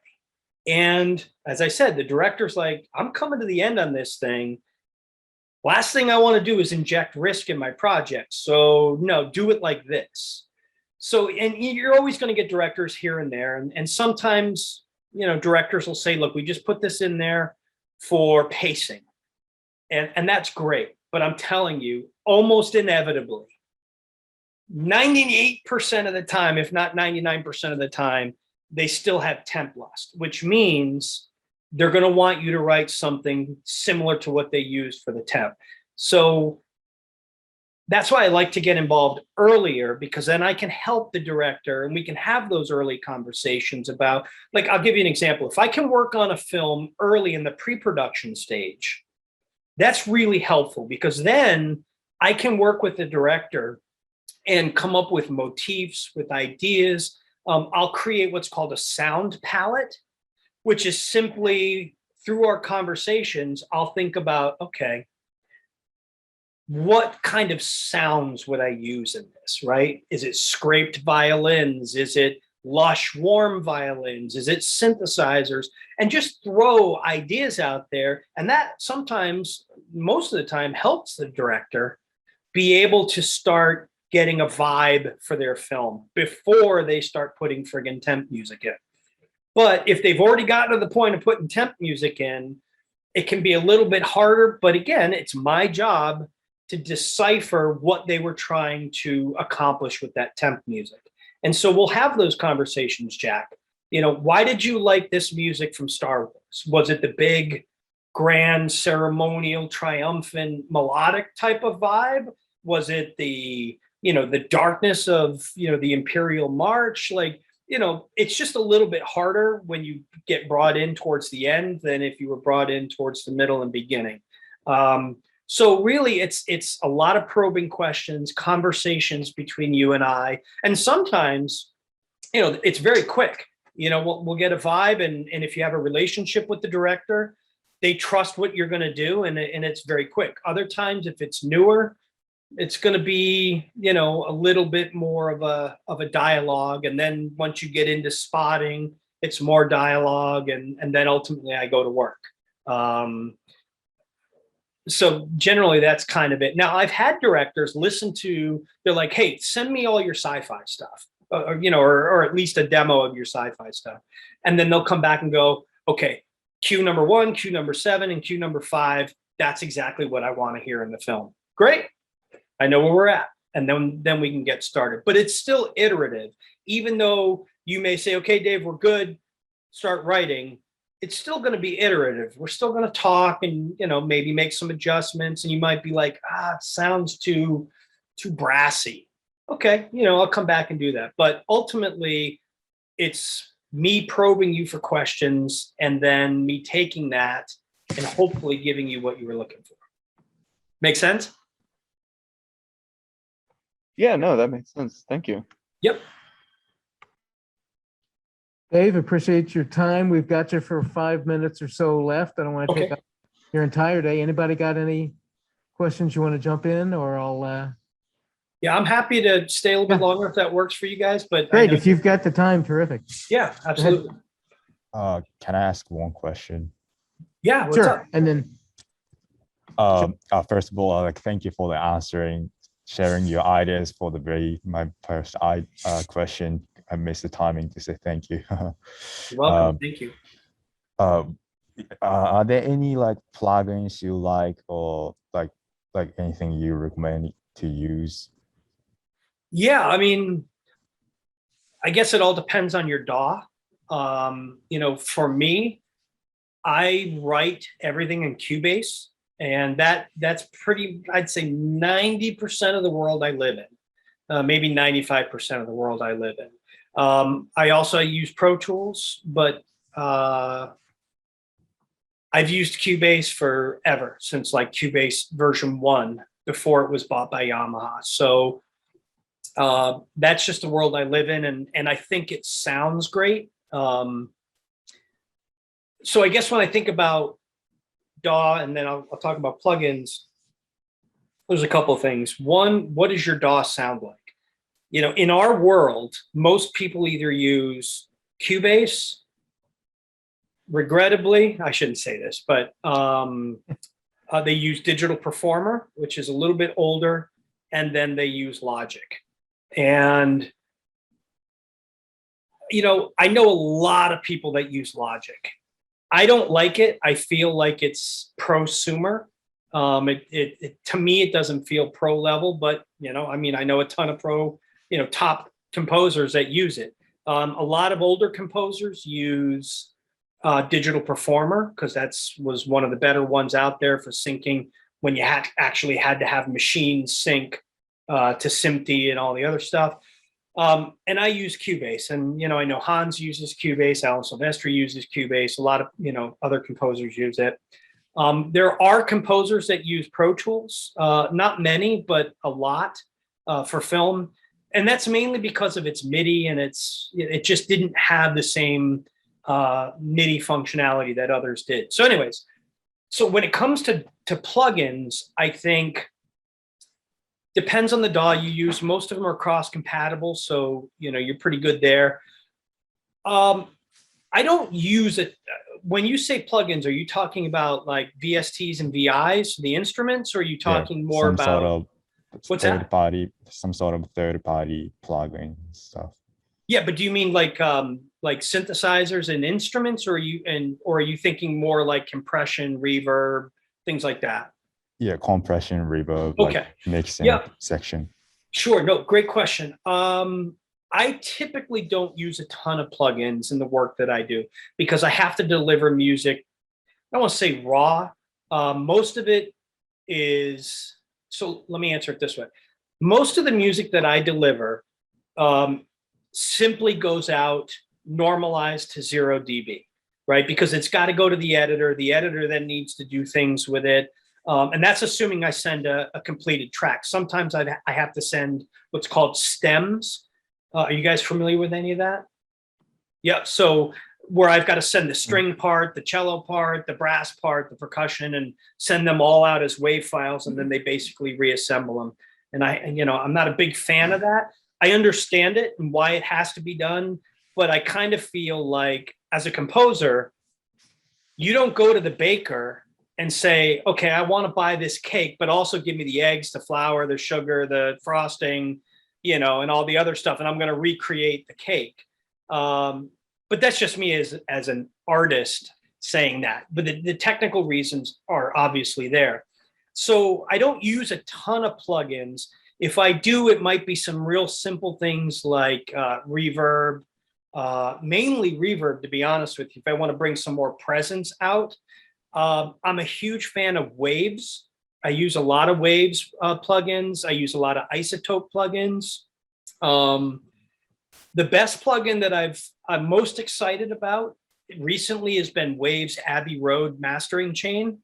And as I said, the director's like, I'm coming to the end on this thing. Last thing I want to do is inject risk in my project. So no, do it like this. So, and you're always going to get directors here and there. And sometimes, directors will say, look, we just put this in there for pacing. And that's great. But I'm telling you, almost inevitably, 98% of the time, if not 99% of the time, they still have temp lust, which means they're going to want you to write something similar to what they used for the temp. So that's why I like to get involved earlier, because then I can help the director and we can have those early conversations about, like, I'll give you an example. If I can work on a film early in the pre-production stage, that's really helpful, because then I can work with the director and come up with motifs, with ideas. I'll create what's called a sound palette, which is simply through our conversations, I'll think about, okay, what kind of sounds would I use in this, right? Is it scraped violins? Is it lush, warm violins? Is it synthesizers? And just throw ideas out there. And that sometimes, most of the time, helps the director be able to start getting a vibe for their film before they start putting friggin' temp music in. But if they've already gotten to the point of putting temp music in, it can be a little bit harder. But again, it's my job to decipher what they were trying to accomplish with that temp music. And so we'll have those conversations, Jack. Why did you like this music from Star Wars? Was it the big, grand, ceremonial, triumphant, melodic type of vibe? Was it the darkness of, the Imperial March? It's just a little bit harder when you get brought in towards the end than if you were brought in towards the middle and beginning. So really, it's a lot of probing questions, conversations between you and I. And sometimes, it's very quick. We'll get a vibe. And if you have a relationship with the director, they trust what you're going to do. And it's very quick. Other times, if it's newer, it's going to be, a little bit more of a dialogue. And then once you get into spotting, it's more dialogue. And then ultimately I go to work. So generally that's kind of it. Now I've had directors they're like, hey, send me all your sci-fi stuff, or at least a demo of your sci-fi stuff. And then they'll come back and go, okay, cue number 1, cue number 7, and cue number 5. That's exactly what I want to hear in the film. Great. I know where we're at. And then we can get started. But it's still iterative. Even though you may say, okay, Dave, we're good, start writing. It's still going to be iterative. We're still going to talk and, maybe make some adjustments. And you might be like, it sounds too brassy. Okay, I'll come back and do that. But ultimately, it's me probing you for questions and then me taking that and hopefully giving you what you were looking for. Make sense? Yeah, no, that makes sense. Thank you. Yep. Dave, appreciate your time. We've got you for 5 minutes or so left. I don't want to take up your entire day. Anybody got any questions you want to jump in, or I'll... Yeah, I'm happy to stay a little bit longer if that works for you guys. But great, if you've got the time, terrific. Yeah, absolutely. Can I ask one question? Yeah, what's sure. up? And then... first of all, thank you for the sharing your ideas for my first question. I missed the timing to say thank you. You're welcome. Thank you. Are there any like plugins you like, or like anything you recommend to use? Yeah, I mean, I guess it all depends on your DAW. You know, for me, I write everything in Cubase, and that's pretty, I'd say 90% of the world I live in, maybe 95% of the world I live in. I also use Pro Tools, but I've used Cubase forever, since like Cubase version 1, before it was bought by Yamaha. So that's just the world I live in, and I think it sounds great. So I guess when I think about DAW, and then I'll talk about plugins, there's a couple of things. One, what does your DAW sound like? You know, in our world, most people either use Cubase, regrettably, I shouldn't say this, but they use Digital Performer, which is a little bit older, and then they use Logic. And, you know, I know a lot of people that use Logic. I don't like it. I feel like it's prosumer. To me, it doesn't feel pro level, but, you know, I mean, I know a ton of top composers that use it. A lot of older composers use Digital Performer, because was one of the better ones out there for syncing when you actually had to have machines sync to SMPTE and all the other stuff. And I use Cubase, and, you know, I know Hans uses Cubase, Alan Silvestri uses Cubase, a lot of, you know, other composers use it. There are composers that use Pro Tools, not many, but a lot for film. And that's mainly because of its MIDI, and it just didn't have the same MIDI functionality that others did. So anyways, so when it comes to plugins, I think depends on the DAW you use. Most of them are cross-compatible, so, you know, you're pretty good there. I don't use it. When you say plugins, are you talking about like VSTs and VIs, the instruments, or are you talking more about sort of what's that? Some sort of third-party plugin stuff. Yeah, but do you mean like synthesizers and instruments, or are you thinking more like compression, reverb, things like that? Yeah, compression, reverb, Okay. like mixing section. Sure. No, great question. I typically don't use a ton of plugins in the work that I do, because I have to deliver music. I don't want to say raw. Most of it is, so let me answer it this way. Most of the music that I deliver simply goes out normalized to 0 dB, right? Because it's got to go to the editor. The editor then needs to do things with it. And that's assuming I send a completed track. Sometimes I have to send what's called stems. Are you guys familiar with any of that? Yeah, so where I've got to send the string part, the cello part, the brass part, the percussion, and send them all out as WAV files, and then they basically reassemble them. And I'm not a big fan of that. I understand it and why it has to be done, but I kind of feel like as a composer, you don't go to the baker and say, okay, I want to buy this cake, but also give me the eggs, the flour, the sugar, the frosting, you know, and all the other stuff, and I'm going to recreate the cake. But that's just me as an artist saying that. But the technical reasons are obviously there. So I don't use a ton of plugins. If I do, it might be some real simple things like reverb, mainly reverb, to be honest with you, if I want to bring some more presence out. I'm a huge fan of Waves. I use a lot of Waves plugins. I use a lot of Isotope plugins. The best plugin that I'm most excited about recently has been Waves Abbey Road mastering chain.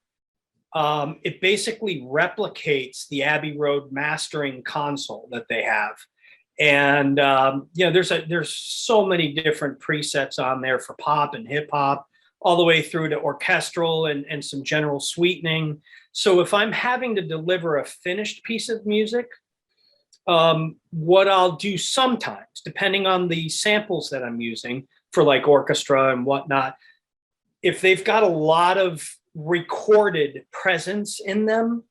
It basically replicates the Abbey Road mastering console that they have. And you know, there's so many different presets on there for pop and hip hop, all the way through to orchestral and some general sweetening. So if I'm having to deliver a finished piece of music, what I'll do sometimes, depending on the samples that I'm using for like orchestra and whatnot, if they've got a lot of recorded presence in them,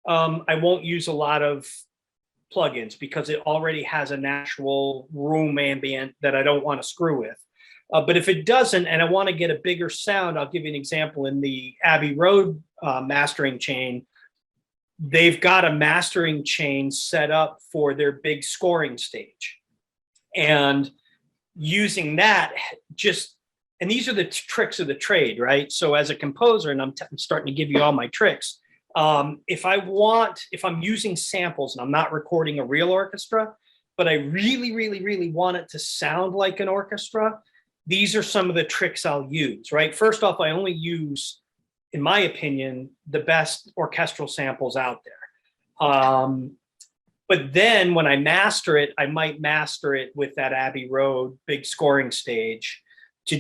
I won't use a lot of plugins because it already has a natural room ambient that I don't want to screw with. But if it doesn't, and I want to get a bigger sound, I'll give you an example. In the Abbey Road mastering chain, they've got a mastering chain set up for their big scoring stage. And using that and these are the tricks of the trade, right? So as a composer, and I'm starting to give you all my tricks, if I'm using samples and I'm not recording a real orchestra, but I really, really, really want it to sound like an orchestra, these are some of the tricks I'll use, right? First off, I only use, in my opinion, the best orchestral samples out there. But then when I master it, I might master it with that Abbey Road big scoring stage it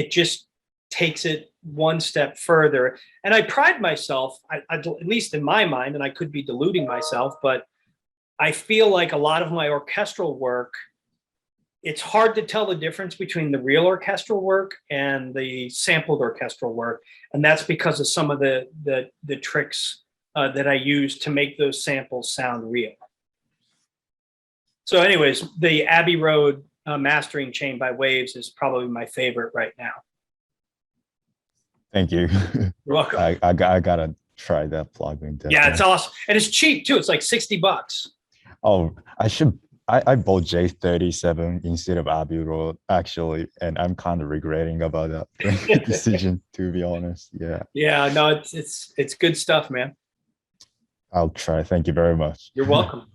just takes it one step further. And I pride myself, at least in my mind, and I could be deluding myself, but I feel like a lot of my orchestral work, it's hard to tell the difference between the real orchestral work and the sampled orchestral work. And that's because of some of the tricks that I use to make those samples sound real. So anyways, the Abbey Road mastering chain by Waves is probably my favorite right now. Thank you. You're welcome. I gotta try that plugin. Yeah, it's awesome. And it's cheap too. It's like $60. Oh, I bought J37 instead of Abbey Road actually, and I'm kind of regretting about that decision, to be honest. Yeah. Yeah, no, it's good stuff, man. I'll try. Thank you very much. You're welcome.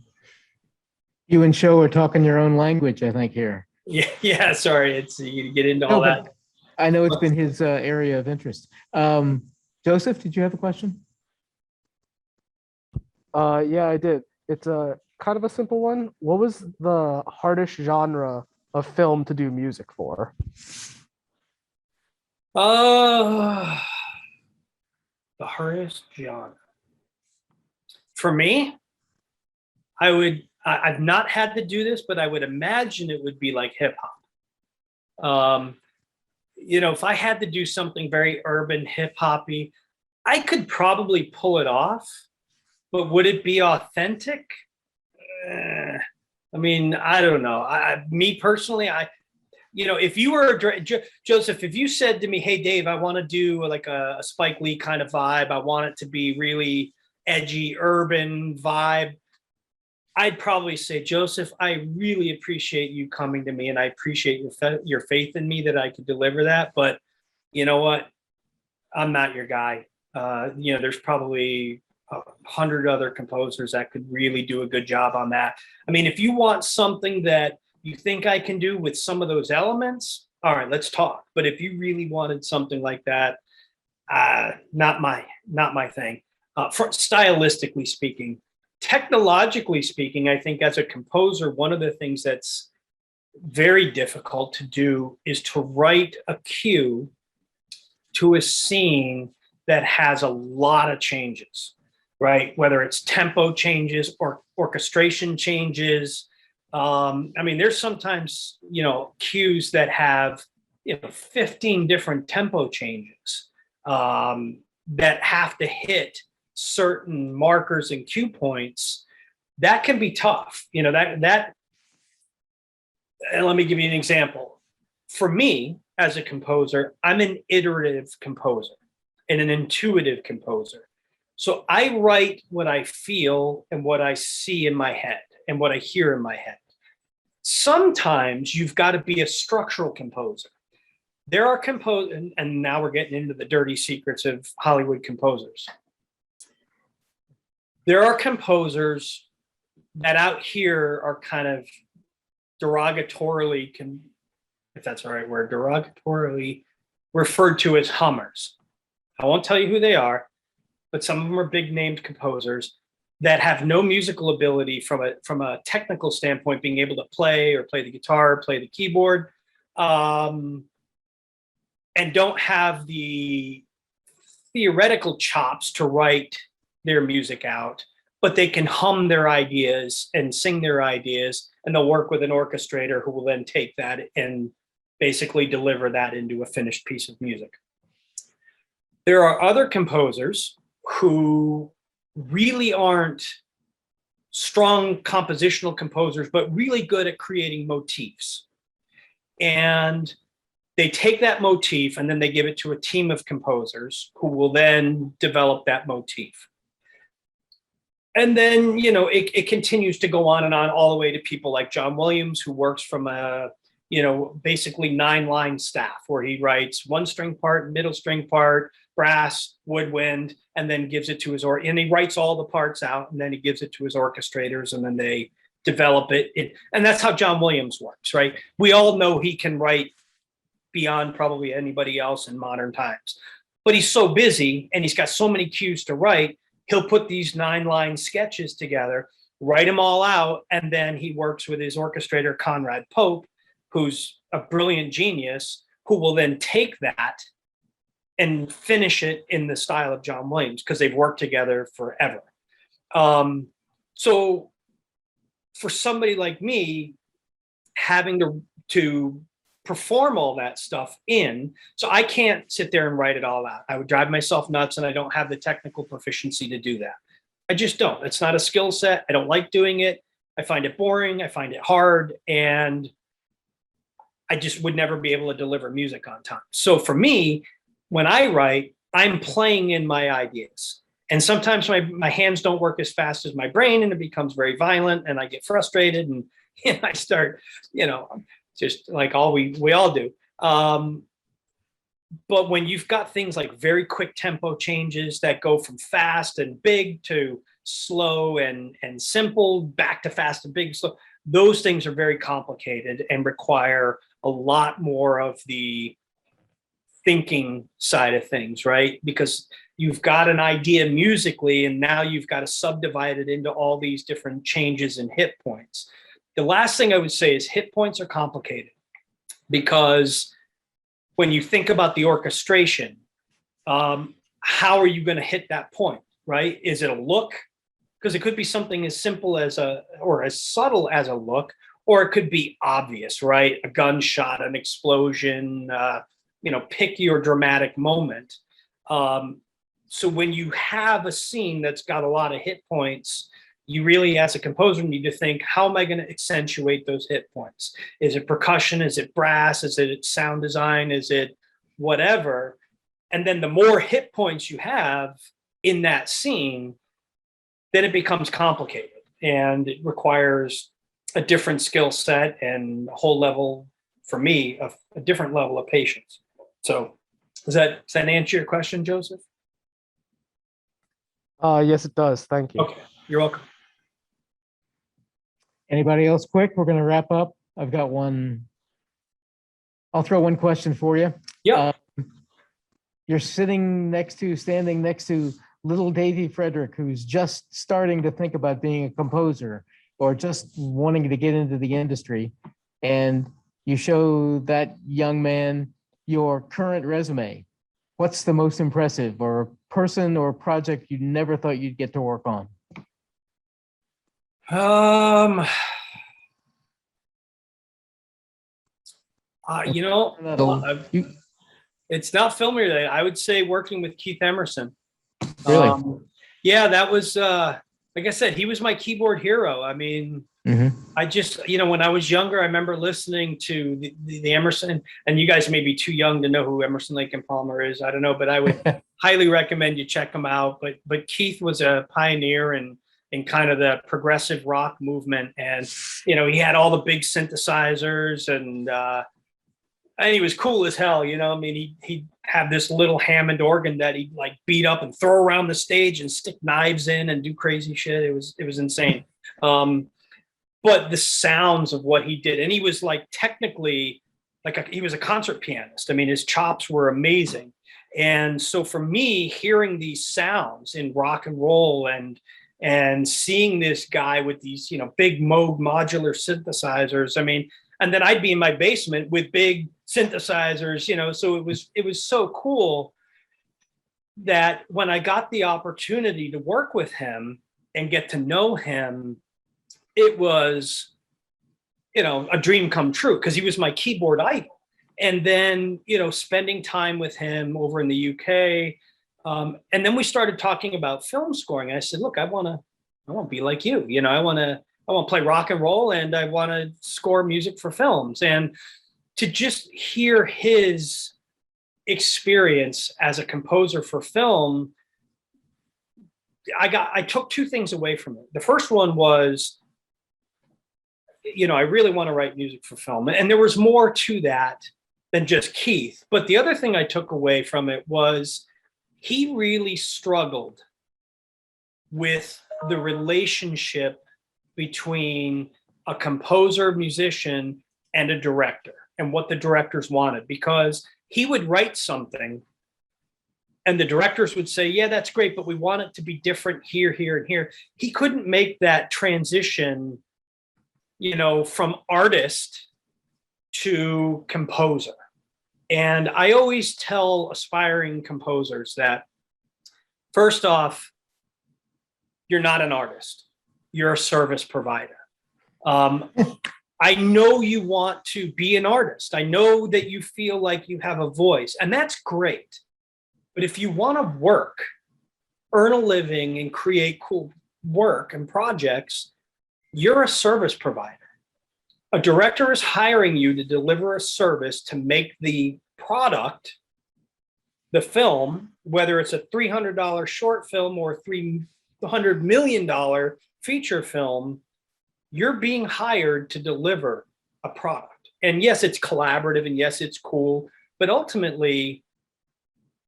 You and Show are talking your own language, I think, here. Yeah, sorry. You get into all that. I know it's been his area of interest. Joseph, did you have a question? Yeah, I did. It's a kind of a simple one. What was the hardest genre of film to do music for? The hardest genre. For me, I've not had to do this, but I would imagine it would be like hip hop. If I had to do something very urban hip hoppy, I could probably pull it off, but would it be authentic? I mean, I don't know. Me personally, if you were Joseph, if you said to me, "Hey, Dave, I want to do like a Spike Lee kind of vibe. I want it to be really edgy, urban vibe," I'd probably say, "Joseph, I really appreciate you coming to me, and I appreciate your faith in me that I could deliver that. But you know what? I'm not your guy. There's probably 100 other composers that could really do a good job on that. I mean, if you want something that you think I can do with some of those elements, all right, let's talk. But if you really wanted something like that, not my thing. Stylistically speaking, technologically speaking, I think as a composer, one of the things that's very difficult to do is to write a cue to a scene that has a lot of changes, right? Whether it's tempo changes or orchestration changes. There's sometimes, cues that have, 15 different tempo changes that have to hit certain markers and cue points. That can be tough. And let me give you an example. For me, as a composer, I'm an iterative composer and an intuitive composer. So I write what I feel and what I see in my head and what I hear in my head. Sometimes you've got to be a structural composer. There are composers, and now we're getting into the dirty secrets of Hollywood composers. There are composers that out here are kind of derogatorily, if that's the right word, derogatorily referred to as hummers. I won't tell you who they are, but some of them are big named composers that have no musical ability from a technical standpoint, being able to play the guitar, play the keyboard, and don't have the theoretical chops to write their music out, but they can hum their ideas and sing their ideas, and they'll work with an orchestrator who will then take that and basically deliver that into a finished piece of music. There are other composers who really aren't strong compositional composers, but really good at creating motifs. And they take that motif and then they give it to a team of composers who will then develop that motif. And then, you know, it continues to go on and on all the way to people like John Williams, who works from a, you know, basically 9-line staff where he writes one string part, middle string part, brass, woodwind, and then gives it to his, and he writes all the parts out and then he gives it to his orchestrators and then they develop it. And that's how John Williams works, right? We all know he can write beyond probably anybody else in modern times, but he's so busy and he's got so many cues to write. He'll put these 9-line sketches together, write them all out, and then he works with his orchestrator, Conrad Pope, who's a brilliant genius, who will then take that and finish it in the style of John Williams, because they've worked together forever. So for somebody like me, having to perform all that stuff so I can't sit there and write it all out. I would drive myself nuts, and I don't have the technical proficiency to do that. I just don't. It's not a skill set. I don't like doing it. I find it boring. I find it hard, and I just would never be able to deliver music on time. So for me, when I write, I'm playing in my ideas. And sometimes my hands don't work as fast as my brain, and it becomes very violent, and I get frustrated, and I start, you know, just like we all do. But when you've got things like very quick tempo changes that go from fast and big to slow and simple, back to fast and big, slow, those things are very complicated and require a lot more of the thinking side of things, right? Because you've got an idea musically, and now you've got to subdivide it into all these different changes and hit points. The last thing I would say is hit points are complicated, because when you think about the orchestration, how are you going to hit that point, right? Is it a look? Because it could be something as simple as or as subtle as a look, or it could be obvious, right? A gunshot, an explosion, you know, pick your dramatic moment. So when you have a scene that's got a lot of hit points, you really, as a composer, need to think, how am I going to accentuate those hit points? Is it percussion? Is it brass? Is it sound design? Is it whatever? And then the more hit points you have in that scene, then it becomes complicated, and it requires a different skill set and a whole level, for me, of a different level of patience. So does that answer your question, Joseph? Yes, it does. Thank you. Okay, you're welcome. Anybody else quick? We're going to wrap up. I've got one. I'll throw one question for you. Yeah. You're standing next to little Davy Frederick, who's just starting to think about being a composer or just wanting to get into the industry. And you show that young man your current resume. What's the most impressive, or person or project you never thought you'd get to work on? You know, it's not film related. I would say working with Keith Emerson. Really? Yeah, that was, like I said, he was my keyboard hero. I mean, I just, you know, when I was younger, I remember listening to the Emerson, and you guys may be too young to know who Emerson, Lake and Palmer is. I don't know, but I would highly recommend you check him out. But Keith was a pioneer in kind of the progressive rock movement. And, you know, he had all the big synthesizers, and he was cool as hell, you know. I mean, he'd have this little Hammond organ that he'd like beat up and throw around the stage and stick knives in and do crazy shit. It was insane. But the sounds of what he did, and he was like technically he was a concert pianist. I mean, his chops were amazing. And so for me, hearing these sounds in rock and roll and seeing this guy with these, you know, big Moog modular synthesizers, I mean, and then I'd be in my basement with big synthesizers, you know, so it was so cool that when I got the opportunity to work with him and get to know him, it was, you know, a dream come true, because he was my keyboard idol. And then, you know, spending time with him over in the UK. And then we started talking about film scoring. And I said, look, I want to be like you, you know, I want to play rock and roll, and I want to score music for films. And to just hear his experience as a composer for film, I took two things away from it. The first one was, I really want to write music for film. And there was more to that than just Keith. But the other thing I took away from it was he really struggled with the relationship between a composer, musician, and a director, and what the directors wanted, because he would write something and the directors would say, yeah, that's great, but we want it to be different here, here, and here. He couldn't make that transition, from artist to composer. And I always tell aspiring composers that, first off, you're not an artist. You're a service provider. I know you want to be an artist. I know that you feel like you have a voice, and that's great. But if you want to work, earn a living, and create cool work and projects, you're a service provider. A director is hiring you to deliver a service to make the product, the film, whether it's a $300 short film or a $300 million feature film. You're being hired to deliver a product. And yes, it's collaborative, and yes, it's cool, but ultimately,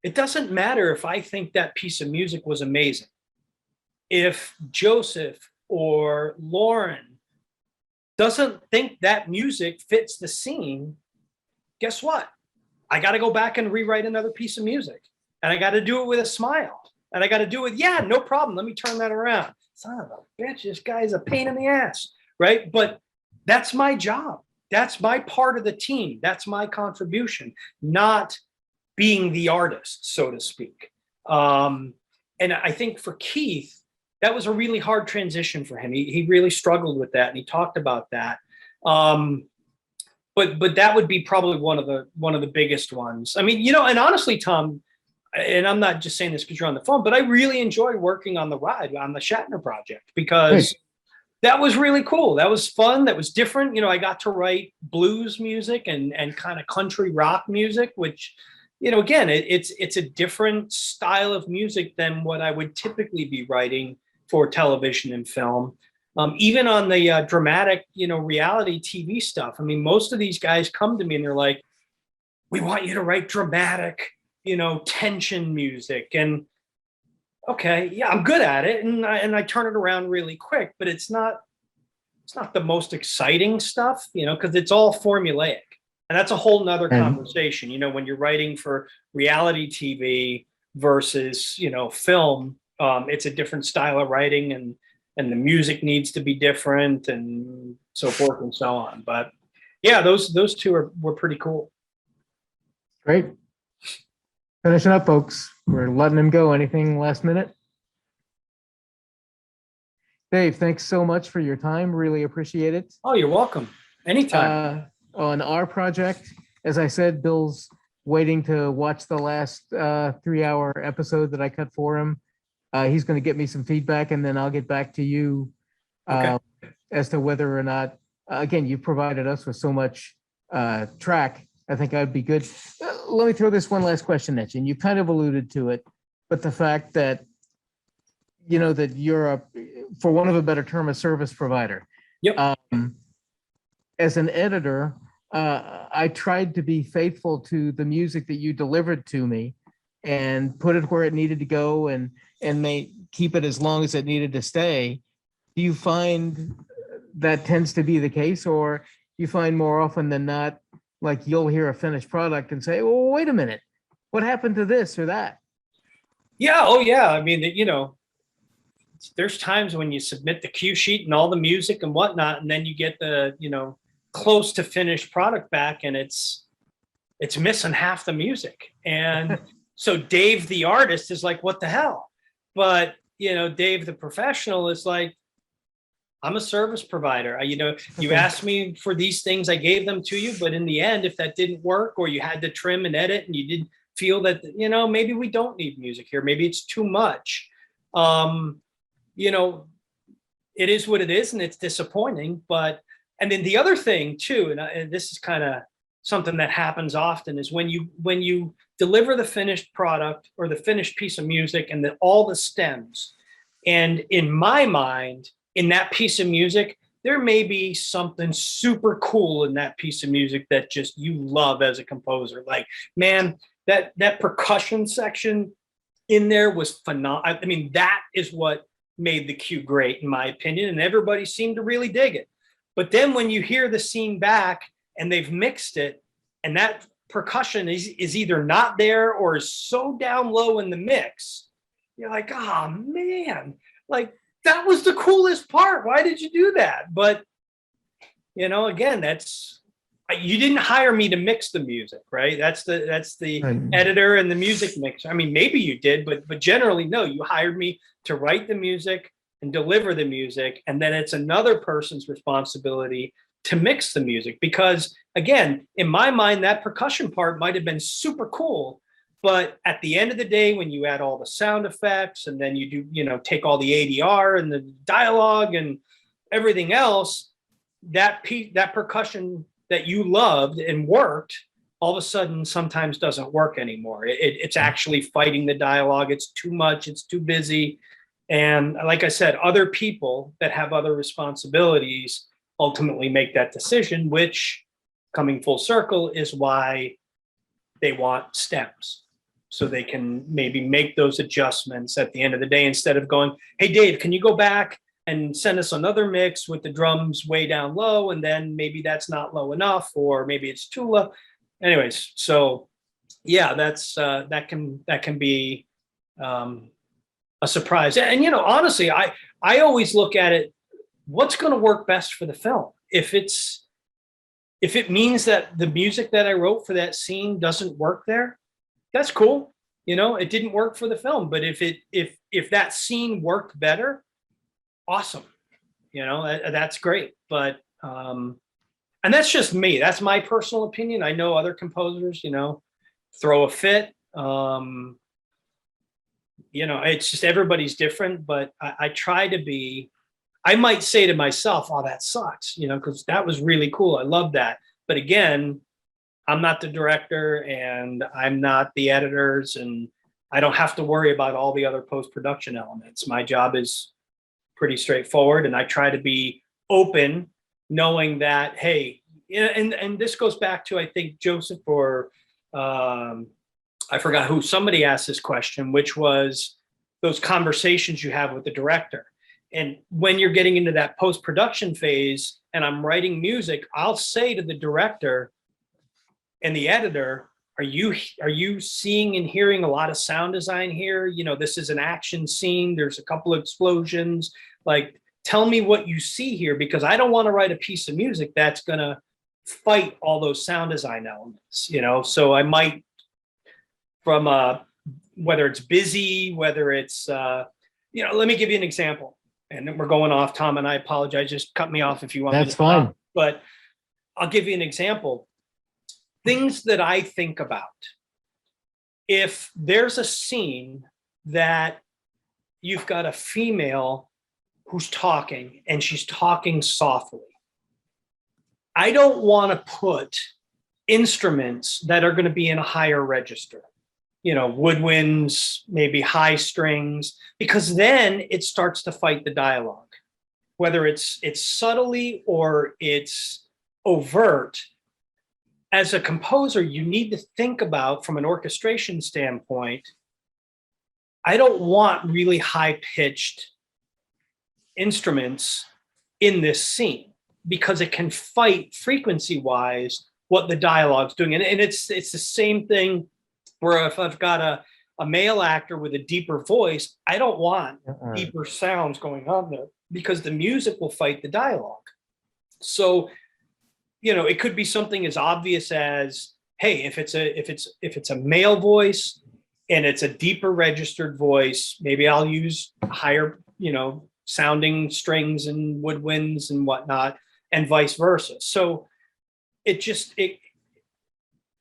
it doesn't matter if I think that piece of music was amazing. If Joseph or Lauren doesn't think that music fits the scene, guess what? I got to go back and rewrite another piece of music. And I got to do it with a smile. And I got to do it, yeah, no problem. Let me turn that around. Son of a bitch, this guy's a pain in the ass, right? But that's my job. That's my part of the team. That's my contribution, not being the artist, so to speak. And I think for Keith, that was a really hard transition for him. He really struggled with that, and he talked about that. But that would be probably one of the biggest ones. I mean, and honestly, Tom, and I'm not just saying this because you're on the phone, but I really enjoyed working on the ride on the Shatner project, because that was really cool. That was fun. That was different. I got to write blues music and kind of country rock music, which, again, it's a different style of music than what I would typically be writing for television and film. Even on the dramatic, reality TV stuff. I mean, most of these guys come to me and they're like, we want you to write dramatic, tension music. And okay, yeah, I'm good at it. And I turn it around really quick, but it's not the most exciting stuff, because it's all formulaic. And that's a whole nother conversation, when you're writing for reality TV versus, film, it's a different style of writing, and the music needs to be different, and so forth and so on. But yeah, those two were pretty cool. Great. Finishing up, folks. We're letting him go. Anything last minute? Dave, thanks so much for your time. Really appreciate it. Oh, you're welcome. Anytime. On our project, as I said, Bill's waiting to watch the last 3-hour episode that I cut for him. He's going to get me some feedback, and then I'll get back to you as to whether or not, again, you've provided us with so much track. I think I'd be good. Let me throw this one last question at you, and you kind of alluded to it, but the fact that, that you're for want of a better term, a service provider. Yep. As an editor, I tried to be faithful to the music that you delivered to me and put it where it needed to go, and keep it as long as it needed to stay. Do you find that tends to be the case, or you find more often than not, like you'll hear a finished product and say, well, wait a minute, what happened to this or that? Yeah. Oh yeah. I mean, there's times when you submit the cue sheet and all the music and whatnot, and then you get the, close to finished product back, and it's missing half the music. And so Dave, the artist, is like, what the hell? But, Dave, the professional, is like, I'm a service provider. You asked me for these things, I gave them to you. But in the end, if that didn't work, or you had to trim and edit, and you didn't feel that, maybe we don't need music here, maybe it's too much. It is what it is, and it's disappointing. And then the other thing too, and this is kind of something that happens often is when you deliver the finished product or the finished piece of music and all the stems. And in my mind, in that piece of music, there may be something super cool in that piece of music that just you love as a composer. Like, man, that percussion section in there was phenomenal. I mean, that is what made the cue great, in my opinion, and everybody seemed to really dig it. But then when you hear the scene back and they've mixed it, and that percussion is either not there or is so down low in the mix, you're like, oh man, like that was the coolest part. Why did you do that? But again, you didn't hire me to mix the music, right? That's the Right. editor and the music mixer. I mean, maybe you did, but generally, no, you hired me to write the music and deliver the music. And then it's another person's responsibility to mix the music. Because again, in my mind, that percussion part might have been super cool. But at the end of the day, when you add all the sound effects and then you do, take all the ADR and the dialogue and everything else, that percussion that you loved and worked, all of a sudden sometimes doesn't work anymore. It's actually fighting the dialogue. It's too much. It's too busy. And like I said, other people that have other responsibilities ultimately make that decision, which, coming full circle, is why they want stems. So they can maybe make those adjustments at the end of the day, instead of going, hey, Dave, can you go back and send us another mix with the drums way down low, and then maybe that's not low enough, or maybe it's too low. Anyways, so yeah, that can be a surprise. And honestly, I always look at it, what's going to work best for the film? If it means that the music that I wrote for that scene doesn't work there, that's cool. It didn't work for the film, but if that scene worked better, awesome. That's great. But and that's just me. That's my personal opinion. I know other composers, throw a fit. It's just everybody's different, but I try to be, I might say to myself, oh, that sucks, because that was really cool. I love that. But again, I'm not the director and I'm not the editors, and I don't have to worry about all the other post-production elements. My job is pretty straightforward, and I try to be open, knowing that, hey, and this goes back to, I think, Joseph, or I forgot who, somebody asked this question, which was those conversations you have with the director. And when you're getting into that post-production phase and I'm writing music, I'll say to the director and the editor, are you seeing and hearing a lot of sound design here? This is an action scene. There's a couple of explosions. Like, tell me what you see here, because I don't want to write a piece of music that's going to fight all those sound design elements, So I might, from whether it's busy, whether it's, let me give you an example. And we're going off, Tom, and I apologize. Just cut me off if you want. That's fine. But I'll give you an example. Things that I think about. If there's a scene that you've got a female who's talking and she's talking softly, I don't want to put instruments that are going to be in a higher register, woodwinds, maybe high strings, because then it starts to fight the dialogue, whether it's subtly or it's overt. As a composer, you need to think about, from an orchestration standpoint, I don't want really high-pitched instruments in this scene, because it can fight frequency-wise what the dialogue's doing. And it's the same thing where if I've got a male actor with a deeper voice, I don't want deeper sounds going on there, because the music will fight the dialogue. So it could be something as obvious as, hey, if it's a male voice and it's a deeper registered voice, maybe I'll use higher, sounding strings and woodwinds and whatnot, and vice versa. So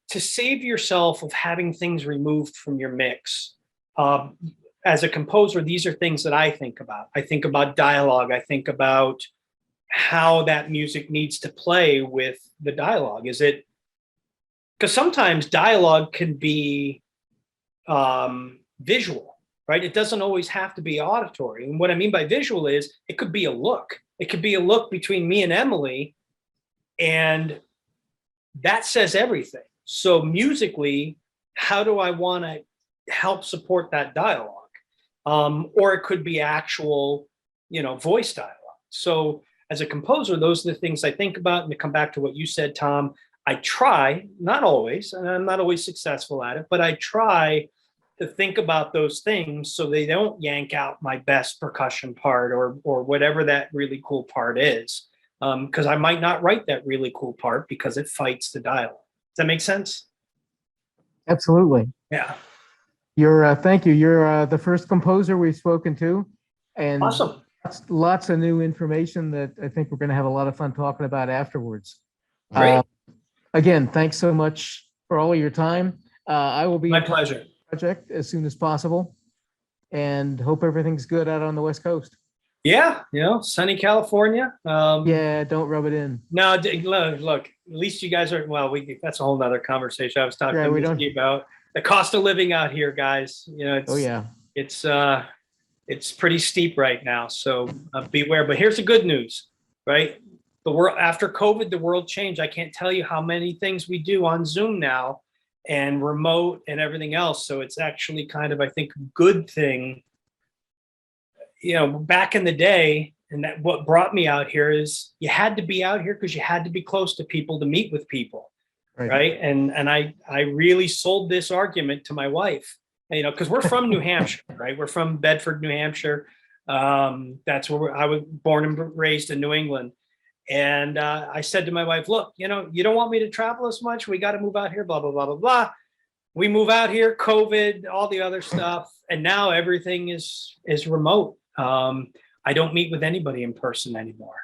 to save yourself of having things removed from your mix, as a composer, these are things that I think about. I think about dialogue. I think about how that music needs to play with the dialogue. Is it because sometimes dialogue can be visual, right? It doesn't always have to be auditory. And what I mean by visual is it could be a look. It could be a look between me and Emily, and that says everything. So musically, how do I want to help support that dialogue? Or it could be actual, voice dialogue. So as a composer, those are the things I think about. And to come back to what you said, Tom, I try, not always, and I'm not always successful at it, but I try to think about those things so they don't yank out my best percussion part or whatever that really cool part is. Because I might not write that really cool part because it fights the dialogue. Does that make sense? Absolutely. Yeah. Thank you. You're the first composer we've spoken to, and Awesome. lots of new information that I think we're going to have a lot of fun talking about afterwards. Great. Again, thanks so much for all of your time. I will be My pleasure. Project as soon as possible, and hope everything's good out on the West Coast. Yeah, sunny California. Yeah, don't rub it in. No, look, at least you guys are, well, that's a whole nother conversation. I was talking to Misty about the cost of living out here, guys. It's pretty steep right now. So beware, but here's the good news, right? The world, after COVID, the world changed. I can't tell you how many things we do on Zoom now and remote and everything else. So it's actually kind of, I think, a good thing. Back in the day, and that what brought me out here is you had to be out here because you had to be close to people to meet with people, right? And I really sold this argument to my wife, because we're from New Hampshire, right? We're from Bedford, New Hampshire. That's where I was born and raised in New England. And I said to my wife, look, you don't want me to travel as much. We got to move out here, blah, blah, blah, blah, blah. We move out here, COVID, all the other stuff. And now everything is remote. I don't meet with anybody in person anymore.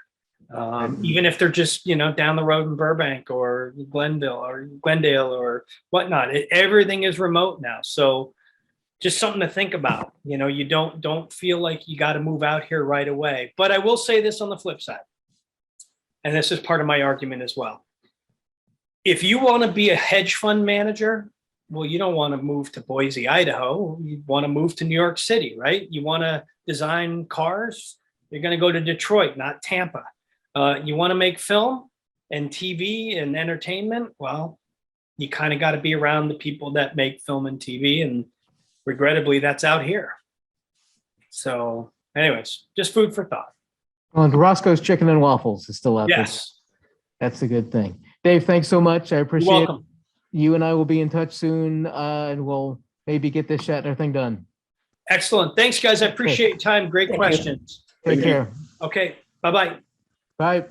Even if they're just, down the road in Burbank or Glendale or whatnot, everything is remote now. So just something to think about. You don't feel like you got to move out here right away. But I will say this on the flip side, and this is part of my argument as well. If you want to be a hedge fund manager, well, you don't want to move to Boise, Idaho. You want to move to New York City, right? You want to design cars, you're going to go to Detroit, not Tampa. You want to make film and TV and entertainment, well, you kind of got to be around the people that make film and TV, and regrettably, that's out here. So anyways, just food for thought. Well, and Roscoe's Chicken and Waffles is still out there. Yes. That's a good thing. Dave, thanks so much. I appreciate it. You're welcome. You and I will be in touch soon, and we'll maybe get this Shatner thing done. Excellent. Thanks, guys. I appreciate your time. Great questions. Take care. Okay. Bye-bye. Bye.